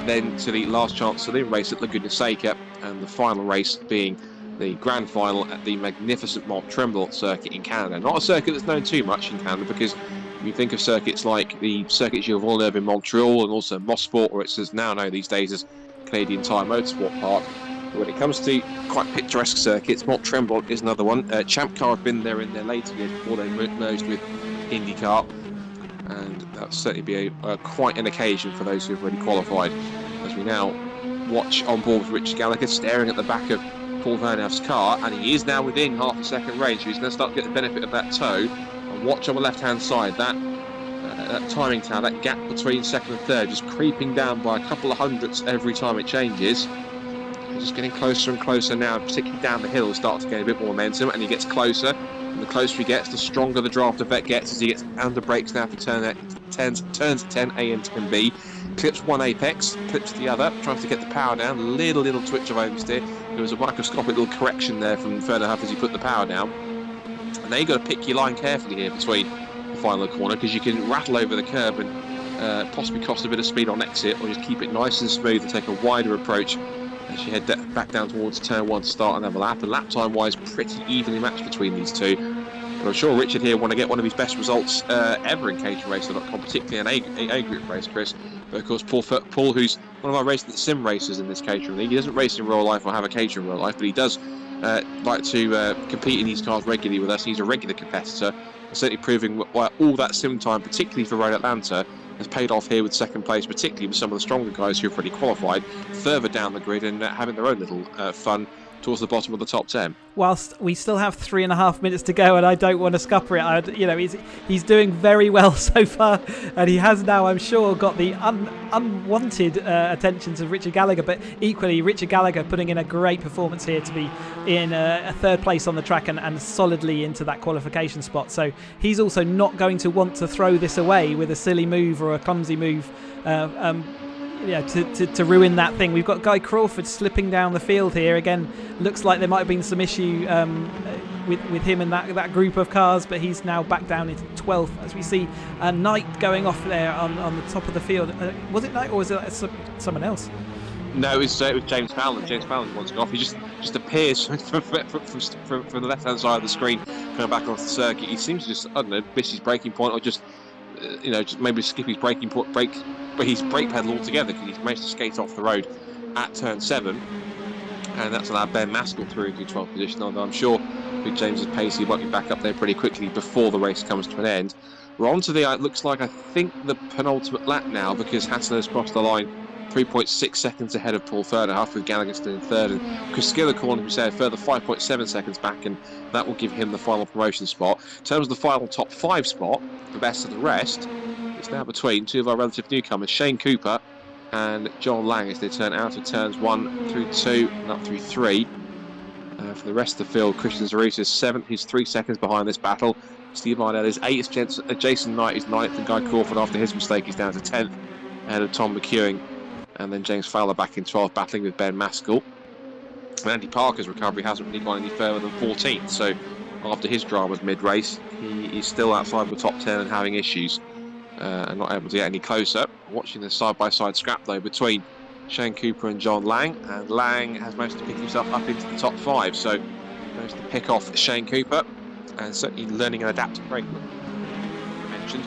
Speaker 1: then to the last chance saloon race at Laguna Seca, and the final race being the grand final at the magnificent Mont Tremble circuit in Canada. Not a circuit that's known too much in Canada, because you think of circuits like the Circuit Gilles Villeneuve in Montreal and also Mosport, or it's as now known these days as Canadian Tire Motorsport Park. But when it comes to quite picturesque circuits, Mont Tremble is another one. Champ Car have been there in their later years before they merged with IndyCar, and that'll certainly be quite an occasion for those who have already qualified. As we now watch on board with Richard Gallagher staring at the back of Paul Verhoeff's car, and he is now within half a second range, so he's going to start to get the benefit of that toe. And watch on the left hand side, that timing tower, that gap between second and third, just creeping down by a couple of hundredths every time it changes. He's just getting closer and closer now, particularly down the hill, starts to gain a bit more momentum, and he gets closer. And the closer he gets, the stronger the draft effect gets as he gets under brakes now for turns 10 A and 10 B. Clips one apex, clips the other, tries to get the power down, little twitch of oversteer. There was a microscopic little correction there from Verhoeff as he put the power down. And now you've got to pick your line carefully here between the final corner, because you can rattle over the curb and possibly cost a bit of speed on exit, or just keep it nice and smooth and take a wider approach as you head back down towards turn 1 to start another lap. And lap time wise, pretty evenly matched between these two. But I'm sure Richard here want to get one of his best results ever in caterhamracer.com, particularly an A group race, Chris. But of course, Paul, who's one of our racing sim racers in this catering league, he doesn't race in real life or have a cater in real life, but he does like to compete in these cars regularly with us. He's a regular competitor, certainly proving why all that sim time, particularly for Road Atlanta, has paid off here with second place, particularly with some of the stronger guys who've already qualified further down the grid and having their own little fun towards the bottom of the top 10.
Speaker 2: Whilst we still have 3.5 minutes to go, and I don't want to scupper it, he's doing very well so far, and he has now, I'm sure, got the unwanted attentions of Richard Gallagher. But equally, Richard Gallagher putting in a great performance here to be in a third place on the track and solidly into that qualification spot. So he's also not going to want to throw this away with a silly move or a clumsy move. To ruin that thing. We've got Guy Crawford slipping down the field here again. Looks like there might have been some issue with him and that group of cars, but he's now back down into 12th as we see Knight going off there on the top of the field. Was it Knight or was it someone else?
Speaker 1: No, it was James Fallon. James Fallon wants to go off. He just appears from the left hand side of the screen coming back off the circuit. He seems to just, I don't know, miss his braking point, or just just maybe skip his brake pedal altogether, because he's managed to skate off the road at turn 7, and that's allowed Ben Maskell through into 12th position. Although I'm sure with James's pace, he won't be back up there pretty quickly before the race comes to an end. We're on to the looks like, I think, the penultimate lap now, because Hassan has crossed the line 3.6 seconds ahead of Paul Verhoeff, with Gallagher still in third, and Chris Skillicorn, who said, a further 5.7 seconds back, and that will give him the final promotion spot. In terms of the final top 5 spot, the best of the rest, it's now between two of our relative newcomers, Shane Cooper and John Lang, as they turn out of turns 1 through 2 and up through 3. For the rest of the field, Christian Zarita is 7th, he's 3 seconds behind this battle. Steve Arnell is 8th, Jason Knight is 9th, and Guy Crawford, after his mistake, is down to 10th, ahead of Tom McEwing. And then James Fowler back in 12th, battling with Ben Maskell. And Andy Parker's recovery hasn't really gone any further than 14th, so after his dramas mid-race, he is still outside the top 10 and having issues and not able to get any closer. Watching the side-by-side scrap, though, between Shane Cooper and John Lang, and Lang has managed to pick himself up into the top 5, so managed to pick off Shane Cooper, and certainly learning and adapting very quickly. Mentioned.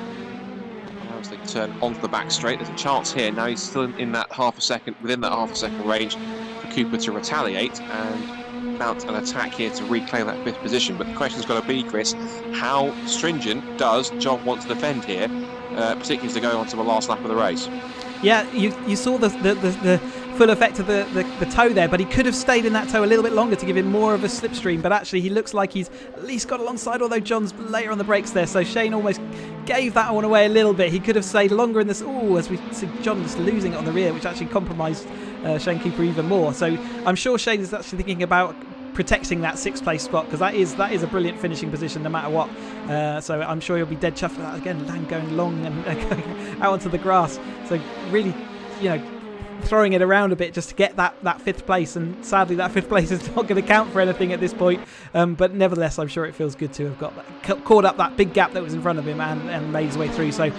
Speaker 1: As they turn onto the back straight, there's a chance here. Now he's still in that half a second, within that half a second range for Cooper to retaliate and mount an attack here to reclaim that 5th position. But the question's got to be, Chris, how stringent does John want to defend here, particularly as they go on to the last lap of the race?
Speaker 2: Yeah, you saw the full effect of the toe there, but he could have stayed in that toe a little bit longer to give him more of a slipstream, but actually he looks like he's at least got alongside, although John's later on the brakes there, so Shane almost gave that one away a little bit. He could have stayed longer in this, as we see John just losing it on the rear, which actually compromised Shane Cooper even more. So I'm sure Shane is actually thinking about protecting that 6th place spot, because that is a brilliant finishing position no matter what. So I'm sure he'll be dead chuffed with that. Again, Lang going long and going out onto the grass. So really, throwing it around a bit just to get that 5th place, and sadly that 5th place is not going to count for anything at this point. But nevertheless, I'm sure it feels good to have got caught up that big gap that was in front of him and made his way through. So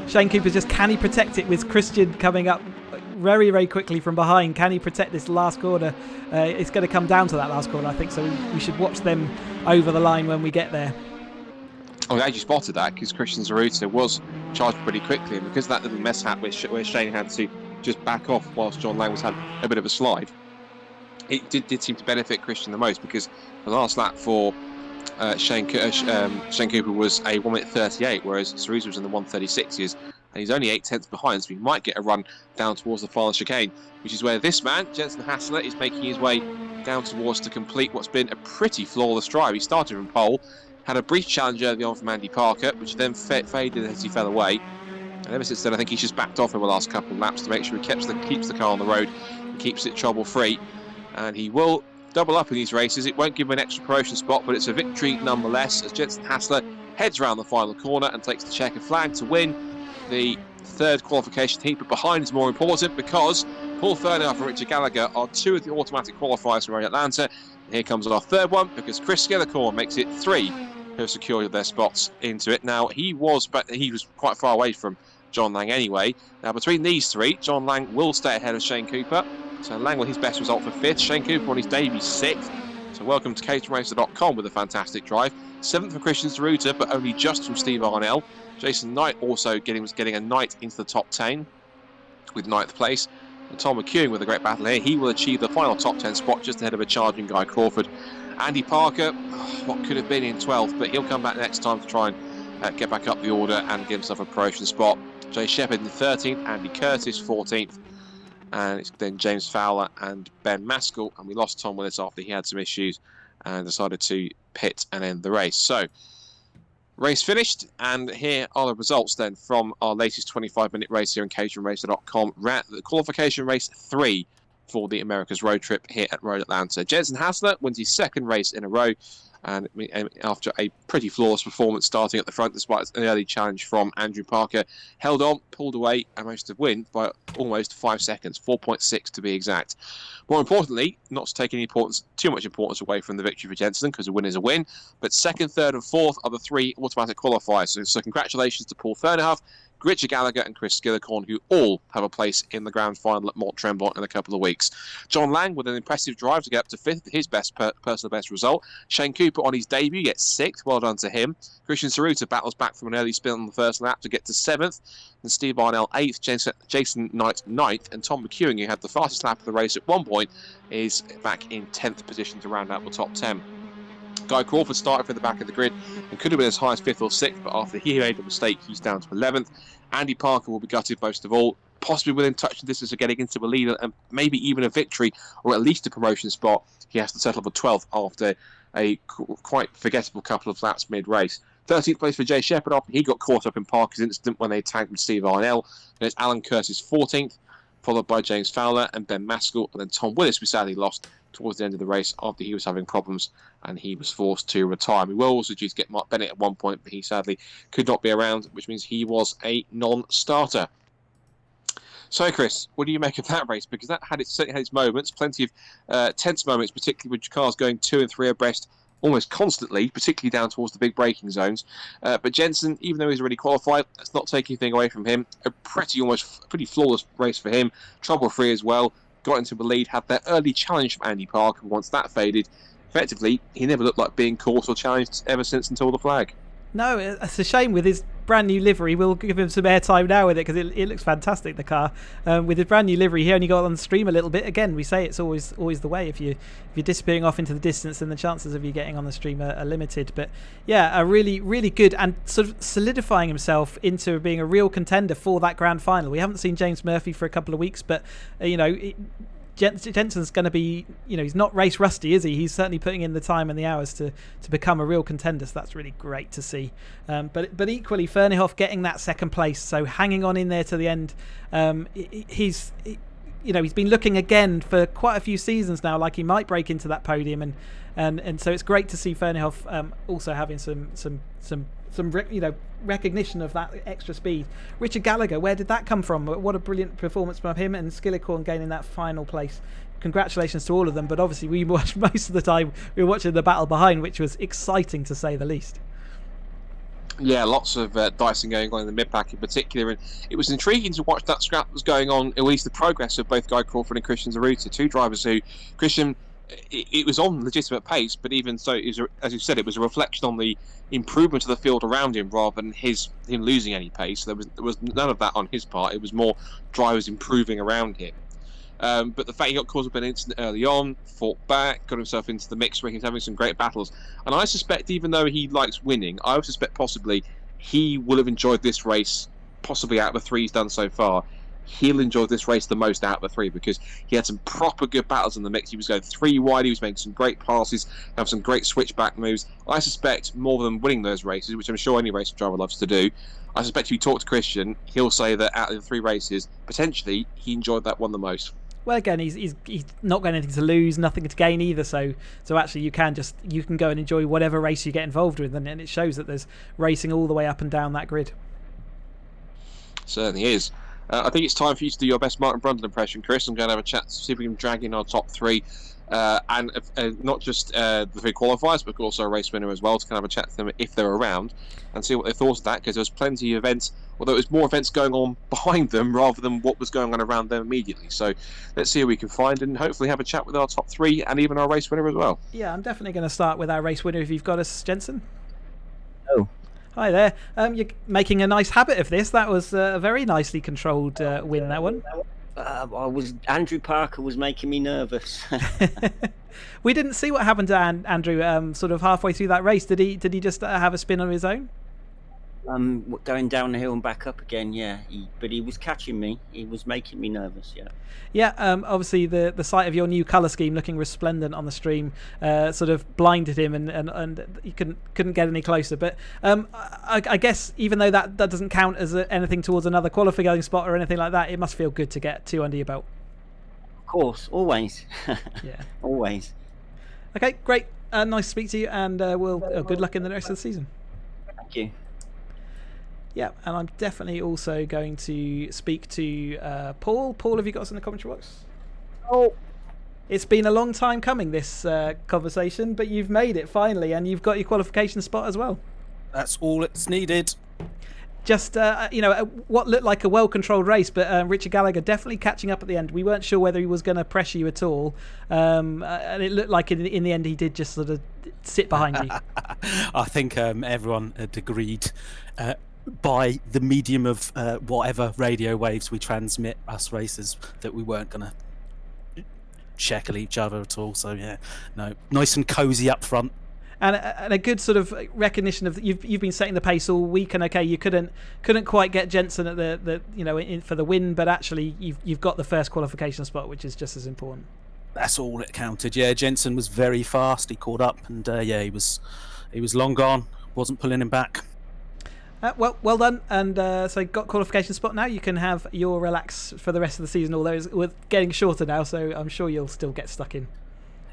Speaker 2: Shane Cooper's just, can he protect it with Christian coming up very, very quickly from behind? Can he protect this last corner? It's going to come down to that last corner, I think, so we should watch them over the line when we get there.
Speaker 1: Oh, glad you spotted that, because Christian Zaruta was charged pretty quickly, and because of that little mishap where Shane had to just back off whilst John Lang was had a bit of a slide, it did seem to benefit Christian the most, because the last lap for Shane Cooper was a 1 minute 38, whereas Zaruta was in the 1:36s, and he's only 8/10 behind, so he might get a run down towards the final chicane, which is where this man, Jensen Hassler, is making his way down towards to complete what's been a pretty flawless drive. He started from pole, had a brief challenge early on from Andy Parker, which then faded as he fell away. And ever since then, I think he's just backed off in the last couple of laps to make sure he keeps the car on the road and keeps it trouble-free. And he will double up in these races. It won't give him an extra promotion spot, but it's a victory nonetheless, as Jensen Hassler heads around the final corner and takes the checkered flag to win the 3rd qualification heat. But behind is more important, because Paul Fernhoff and Richard Gallagher are 2 of the automatic qualifiers from Road Atlanta. And here comes our 3rd one, because Chris Skillicorn makes it 3 who have secured their spots into it. Now, he was quite far away from John Lang anyway. Now, between these 3, John Lang will stay ahead of Shane Cooper. So Lang with his best result for 5th. Shane Cooper on his debut 6th. So welcome to caterhamracer.com with a fantastic drive. 7th for Christian Zaruta, but only just from Steve Arnell. Jason Knight also was getting a night into the top 10 with 9th place. And Tom McEwen with a great battle here. He will achieve the final top 10 spot just ahead of a charging Guy Crawford. Andy Parker, what could have been in 12th, but he'll come back next time to try and get back up the order and give himself a promotion spot. Jay Shepherd in 13th, Andy Curtis 14th, and it's then James Fowler and Ben Maskell. And we lost Tom Willis after he had some issues and decided to pit and end the race. So, race finished, and here are the results then from our latest 25-minute race here on caterhamracer.com. The qualification race 3 for the America's Road Trip here at Road Atlanta. Jensen Hassler wins his 2nd race in a row, and after a pretty flawless performance starting at the front despite an early challenge from Andrew Parker, held on, pulled away, and managed to win by almost 5 seconds, 4.6 to be exact. More importantly, not to take too much importance away from the victory for Jensen, because a win is a win, but 2nd, 3rd and 4th are the 3 automatic qualifiers. So congratulations to Paul Fernhoff, Richard Gallagher and Chris Skillicorn, who all have a place in the grand final at Mont Tremblant in a couple of weeks. John Lang with an impressive drive to get up to 5th, his personal best result. Shane Cooper on his debut gets 6th, well done to him. Christian Zaruta battles back from an early spin on the first lap to get to 7th, and Steve Arnell 8th, Jason Knight 9th, and Tom McEwen, who had the fastest lap of the race at one point, is back in 10th position to round out the top 10. Guy Crawford started from the back of the grid and could have been as high as 5th or 6th, but after he made a mistake, he's down to 11th. Andy Parker will be gutted most of all, possibly within touching distance of getting into the lead and maybe even a victory or at least a promotion spot. He has to settle for 12th after a quite forgettable couple of laps mid-race. 13th place for Jay Shepherd after he got caught up in Parker's incident when they tagged with Steve Arnell. There's Alan Curtis 14th, followed by James Fowler and Ben Maskell, and then Tom Willis, we sadly lost towards the end of the race after he was having problems and he was forced to retire. We were also due to get Mark Bennett at one point, but he sadly could not be around, which means he was a non-starter. So, Chris, what do you make of that race? Because that certainly had its moments, plenty of tense moments, particularly with cars going 2 and 3 abreast almost constantly, particularly down towards the big braking zones. But Jensen, even though he's already qualified, that's not taking anything away from him. A pretty flawless race for him. Trouble-free as well. Got into the lead, had that early challenge from Andy Parker. Once that faded, effectively, he never looked like being caught or challenged ever since until the flag.
Speaker 2: No, it's a shame with his brand new livery. We'll give him some airtime now with it because it looks fantastic, the car. With his brand new livery, he only got on the stream a little bit. Again, we say it's always the way. If you're disappearing off into the distance, then the chances of you getting on the stream are limited. But yeah, a really, really good and sort of solidifying himself into being a real contender for that grand final. We haven't seen James Murphy for a couple of weeks, but Jensen's going to be, he's not race rusty, is he? He's certainly putting in the time and the hours to become a real contender, so that's really great to see. But equally, Ferneyhoff getting that second place, so hanging on in there to the end. He's been looking again for quite a few seasons now like he might break into that podium, and so it's great to see Ferneyhoff also having some recognition of that extra speed. Richard Gallagher, where did that come from? What a brilliant performance from him, and Skillicorn gaining that final place. Congratulations to all of them, but obviously we watched most of the time, we were watching the battle behind, which was exciting to say the least. Yeah,
Speaker 1: lots of dicing going on in the mid-pack in particular, and it was intriguing to watch that scrap that was going on, at least the progress of both Guy Crawford and Christian Zaruta, two drivers who, Christian, it was on legitimate pace, but even so, as you said, it was a reflection on the improvement of the field around him rather than him losing any pace. There was none of that on his part. It was more drivers improving around him. But the fact he got caught up in an incident early on, fought back, got himself into the mix where he's having some great battles. And I suspect, even though he likes winning, I would suspect possibly he will have enjoyed this race, possibly out of the three he's done so far. He'll enjoy this race the most out of the three because he had some proper good battles in the mix. He was going 3 wide, he was making some great passes, have some great switchback moves. I suspect more than winning those races, which I'm sure any race driver loves to do, I suspect if you talk to Christian, he'll say that out of the 3 races, potentially he enjoyed that one the most.
Speaker 2: Well, again, he's not got anything to lose, nothing to gain either. So actually, you can go and enjoy whatever race you get involved with, and it shows that there's racing all the way up and down that grid.
Speaker 1: Certainly is. I think it's time for you to do your best Martin Brundle impression, Chris. I'm going to have a chat to see if we can drag in our top 3, and not just the 3 qualifiers, but also a race winner as well, to kind of have a chat to them if they're around and see what they thought of that, because there was plenty of events, although it was more events going on behind them rather than what was going on around them immediately. So let's see who we can find and hopefully have a chat with our top 3 and even our race winner as well.
Speaker 2: Yeah, I'm definitely going to start with our race winner if you've got us, Jensen.
Speaker 3: Oh.
Speaker 2: Hi there. You're making a nice habit of this. That was a very nicely controlled win, that one.
Speaker 3: Andrew Parker was making me nervous.
Speaker 2: We didn't see what happened to Andrew sort of halfway through that race. Did he just have a spin on his own?
Speaker 3: Going down the hill and back up again, yeah. But he was catching me. He was making me nervous, yeah.
Speaker 2: Yeah, obviously the sight of your new colour scheme looking resplendent on the stream sort of blinded him, and he couldn't get any closer. But I guess even though that doesn't count as anything towards another qualifying spot or anything like that, it must feel good to get 2 under your belt.
Speaker 3: Of course, always.
Speaker 2: Yeah,
Speaker 3: always.
Speaker 2: Okay, great. Nice to speak to you, and good luck in the rest of the season.
Speaker 3: Thank you.
Speaker 2: Yeah, and I'm definitely also going to speak to Paul. Paul, have you got us in the commentary box?
Speaker 3: Oh.
Speaker 2: It's been a long time coming, this conversation, but you've made it finally, and you've got your qualification spot as well.
Speaker 4: That's all it's needed.
Speaker 2: Just, what looked like a well-controlled race, but Richard Gallagher definitely catching up at the end. We weren't sure whether he was going to pressure you at all, and it looked like in the end he did just sort of sit behind you.
Speaker 4: I think everyone had agreed by the medium of whatever radio waves we transmit, us racers, that we weren't going to shekel each other at all. So yeah, no, nice and cozy up front.
Speaker 2: And a good sort of recognition of that you've been setting the pace all week, and okay, you couldn't quite get Jensen at the for the win, but actually you've got the first qualification spot, which is just as important.
Speaker 4: That's all it counted. Yeah, Jensen was very fast. He caught up, and he was long gone. Wasn't pulling him back.
Speaker 2: Well done, and so got qualification spot now. You can have your relax for the rest of the season, although we're getting shorter now, so I'm sure you'll still get stuck in.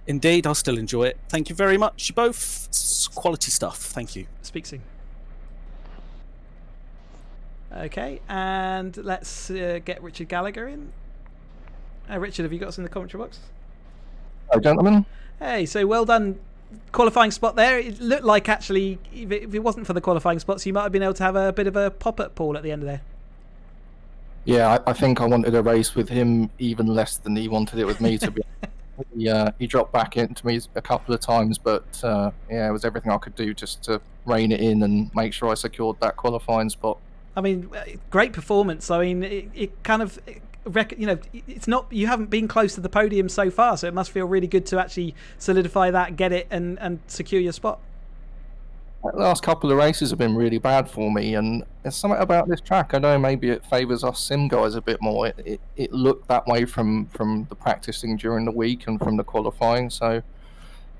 Speaker 4: Indeed, I'll still enjoy it. Thank you very much. You both. It's quality stuff. Thank you.
Speaker 2: Speak soon. Okay, and let's get Richard Gallagher in. Richard, have you got us in the commentary box?
Speaker 5: Hello, gentlemen.
Speaker 2: Hey, so well done. Qualifying spot there. It looked like actually, if it wasn't for the qualifying spots, you might have been able to have a bit of a pop at Paul at the end of there.
Speaker 5: Yeah, I think I wanted a race with him even less than he wanted it with me, to be honest. He dropped back into me a couple of times, but yeah, it was everything I could do just to rein it in and make sure I secured that qualifying spot.
Speaker 2: I mean, great performance. I mean, it kind of, you know, it's not, you haven't been close to the podium so far, so it must feel really good to actually solidify that, get it, and secure your spot.
Speaker 5: The last couple of races have been really bad for me, and there's something about this track. I know maybe it favours us sim guys a bit more. It looked that way from the practicing during the week and from the qualifying. So,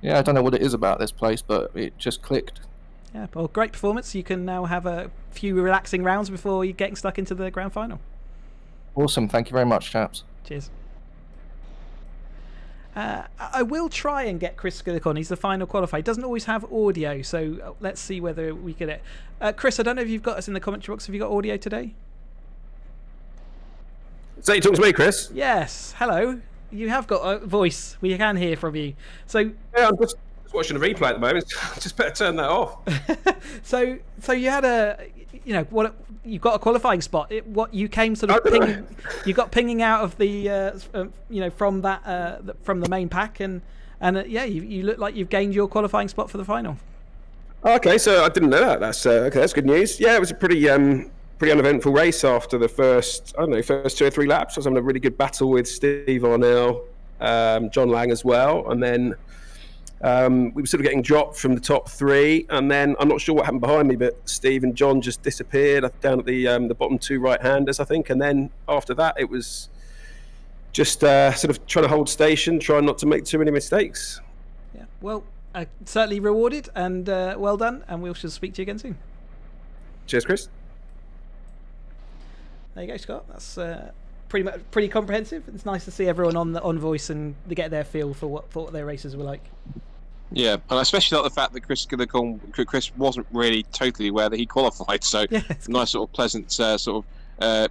Speaker 5: yeah, I don't know what it is about this place, but it just clicked.
Speaker 2: Yeah, well, great performance. You can now have a few relaxing rounds before you getting stuck into the grand final.
Speaker 5: Awesome. Thank you very much, chaps.
Speaker 2: Cheers. I will try and get Chris Skillick on. He's the final qualifier. He doesn't always have audio, so let's see whether we get it. Chris, I don't know if you've got us in the commentary box. Have you got audio today?
Speaker 6: So you talking to me, Chris?
Speaker 2: Yes. Hello. You have got a voice. We can hear from you. So
Speaker 6: Yeah, I'm just watching the replay at the moment. Just better turn that off.
Speaker 2: so you had you got a qualifying spot. What you came sort of pinging, you got pinging out of the from that from the main pack, and yeah, you look like you've gained your qualifying spot for the final.
Speaker 6: Okay, so I didn't know that. That's okay. That's good news. Yeah, it was a pretty uneventful race after the first 2 or 3 laps. I was having a really good battle with Steve Arnell, John Lang as well, and then we were sort of getting dropped from the top 3, and then I'm not sure what happened behind me, but Steve and John just disappeared down at the bottom 2 right-handers, I think, and then after that it was just sort of trying to hold station, trying not to make too many mistakes.
Speaker 2: Yeah, well, certainly rewarded, and well done, and we shall speak to you again soon.
Speaker 6: Cheers, Chris.
Speaker 2: There you go, Scott. That's pretty comprehensive. It's nice to see everyone on voice and to get their feel for what their races were like.
Speaker 1: Yeah, and I especially like the fact that Chris wasn't really totally aware that he qualified, so
Speaker 2: Yeah,
Speaker 1: nice sort of pleasant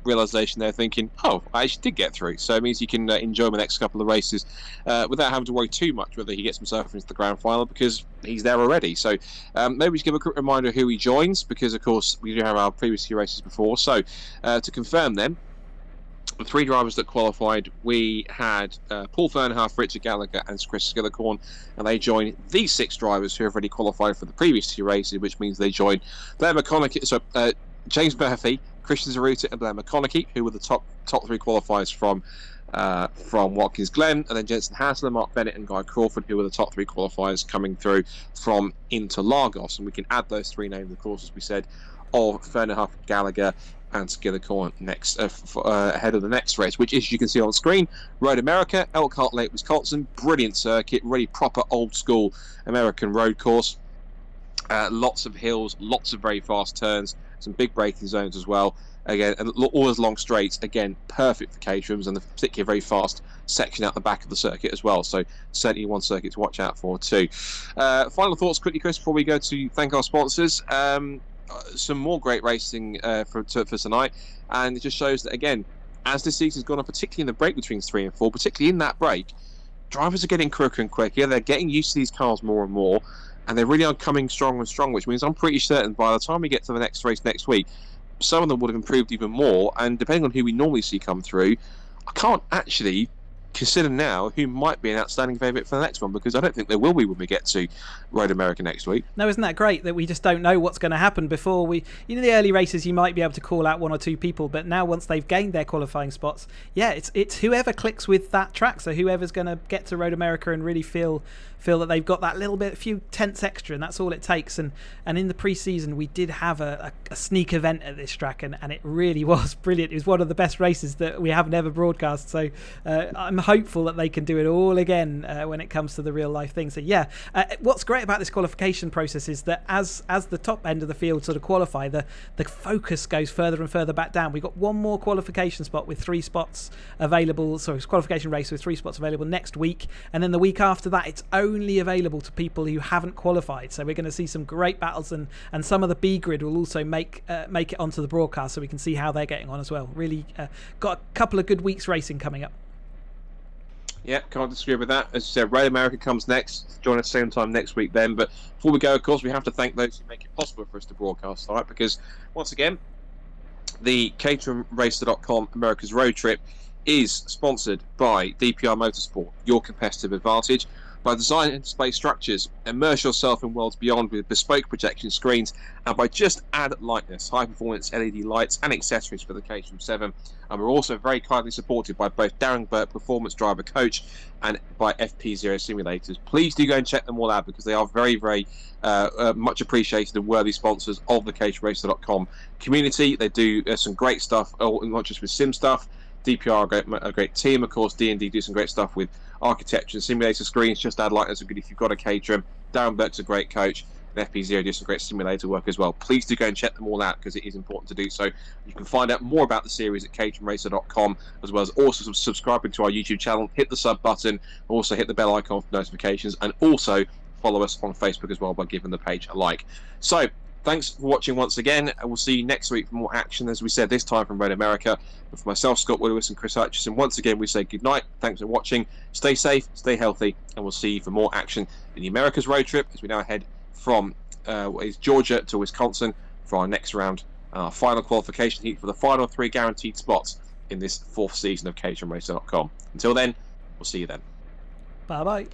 Speaker 1: realisation there, thinking, oh, I actually did get through, so it means he can enjoy the next couple of races without having to worry too much whether he gets himself into the grand final, because he's there already. So maybe we should give a quick reminder who he joins, because of course we do have our previous 2 races before. So to confirm them, the 3 drivers that qualified, we had Paul Fernhoff, Richard Gallagher and Chris Skillicorn, and they joined these 6 drivers who have already qualified for the previous 2 races, which means they joined Blair McConaughey, James Murphy, Christian Zaruta and Blair McConaughey, who were the top 3 qualifiers from Watkins Glen, and then Jensen Hassler, Mark Bennett and Guy Crawford, who were the top 3 qualifiers coming through from Interlagos. And we can add those 3 names, of course, as we said, of Fernhoff, Gallagher and Skillicorn next ahead of the next race, which, as you can see on screen, Road America, Elkhart, Lake Wisconsin. Brilliant circuit, really proper old school American road course. Lots of hills, lots of very fast turns, some big braking zones as well. Again, and all those long straights, again, perfect for Caterhams, and particularly a very fast section out the back of the circuit as well. So certainly one circuit to watch out for too. Final thoughts quickly, Chris, before we go to thank our sponsors. Some more great racing for tonight, and it just shows that, again, as this season's gone on, particularly in the break between 3 and 4, particularly in that break, drivers are getting quicker and quicker. They're getting used to these cars more and more, and they really are coming stronger and stronger, which means I'm pretty certain by the time we get to the next race next week, some of them would have improved even more. And depending on who we normally see come through, I can't actually consider now who might be an outstanding favourite for the next one, because I don't think there will be when we get to Road America next week.
Speaker 2: No, isn't that great that we just don't know what's going to happen before we... the early races you might be able to call out 1 or 2 people, but now once they've gained their qualifying spots, yeah, it's whoever clicks with that track. So whoever's going to get to Road America and really feel that they've got that little bit, a few tenths extra, and that's all it takes. And in the pre-season we did have a sneak event at this track, and it really was brilliant. It was one of the best races that we have ever broadcast, so I'm hopeful that they can do it all again when it comes to the real life thing. So yeah, what's great about this qualification process is that as the top end of the field sort of qualify, the focus goes further and further back down. We've got one more qualification spot with 3 spots available, sorry, qualification race with 3 spots available next week, and then the week after that it's only only available to people who haven't qualified. So we're going to see some great battles, and some of the B grid will also make it onto the broadcast, so we can see how they're getting on as well. Really got a couple of good weeks racing coming up.
Speaker 1: Yeah, can't disagree with that. As you said, Road America comes next. Join us same time next week then. But before we go, of course, we have to thank those who make it possible for us to broadcast, all right? Because, once again, the caterhamracer.com America's Road Trip is sponsored by DPR Motorsport, your competitive advantage. By Design and Display Structures, immerse yourself in worlds beyond with bespoke projection screens, and by just Add Lightness, high-performance LED lights and accessories for the Caterham 7. And we're also very kindly supported by both Darren, Burke, Performance Driver Coach, and by FPZero Simulators. Please do go and check them all out, because they are very, very much appreciated and worthy sponsors of the caterhamracer.com community. They do some great stuff, not just with sim stuff. DPR are a great team, of course. D&D do some great stuff with architecture and simulator screens. Just Add Lightness are good if you've got a Caterham. Darren Burke's a great coach, and FPZero do some great simulator work as well. Please do go and check them all out, because it is important to do so. You can find out more about the series at caterhamracer.com, as well as also subscribing to our YouTube channel. Hit the sub button, also hit the bell icon for notifications, and also follow us on Facebook as well by giving the page a like. So, thanks for watching once again, and we'll see you next week for more action, as we said, this time from Road America. But for myself, Scott Woodwiss and Chris Hutchinson, once again, we say good night. Thanks for watching. Stay safe, stay healthy, and we'll see you for more action in the America's Road Trip as we now head from what is Georgia to Wisconsin for our next round, our final qualification heat for the final 3 guaranteed spots in this 4th season of caterhamracer.com. Until then, we'll see you then.
Speaker 2: Bye-bye.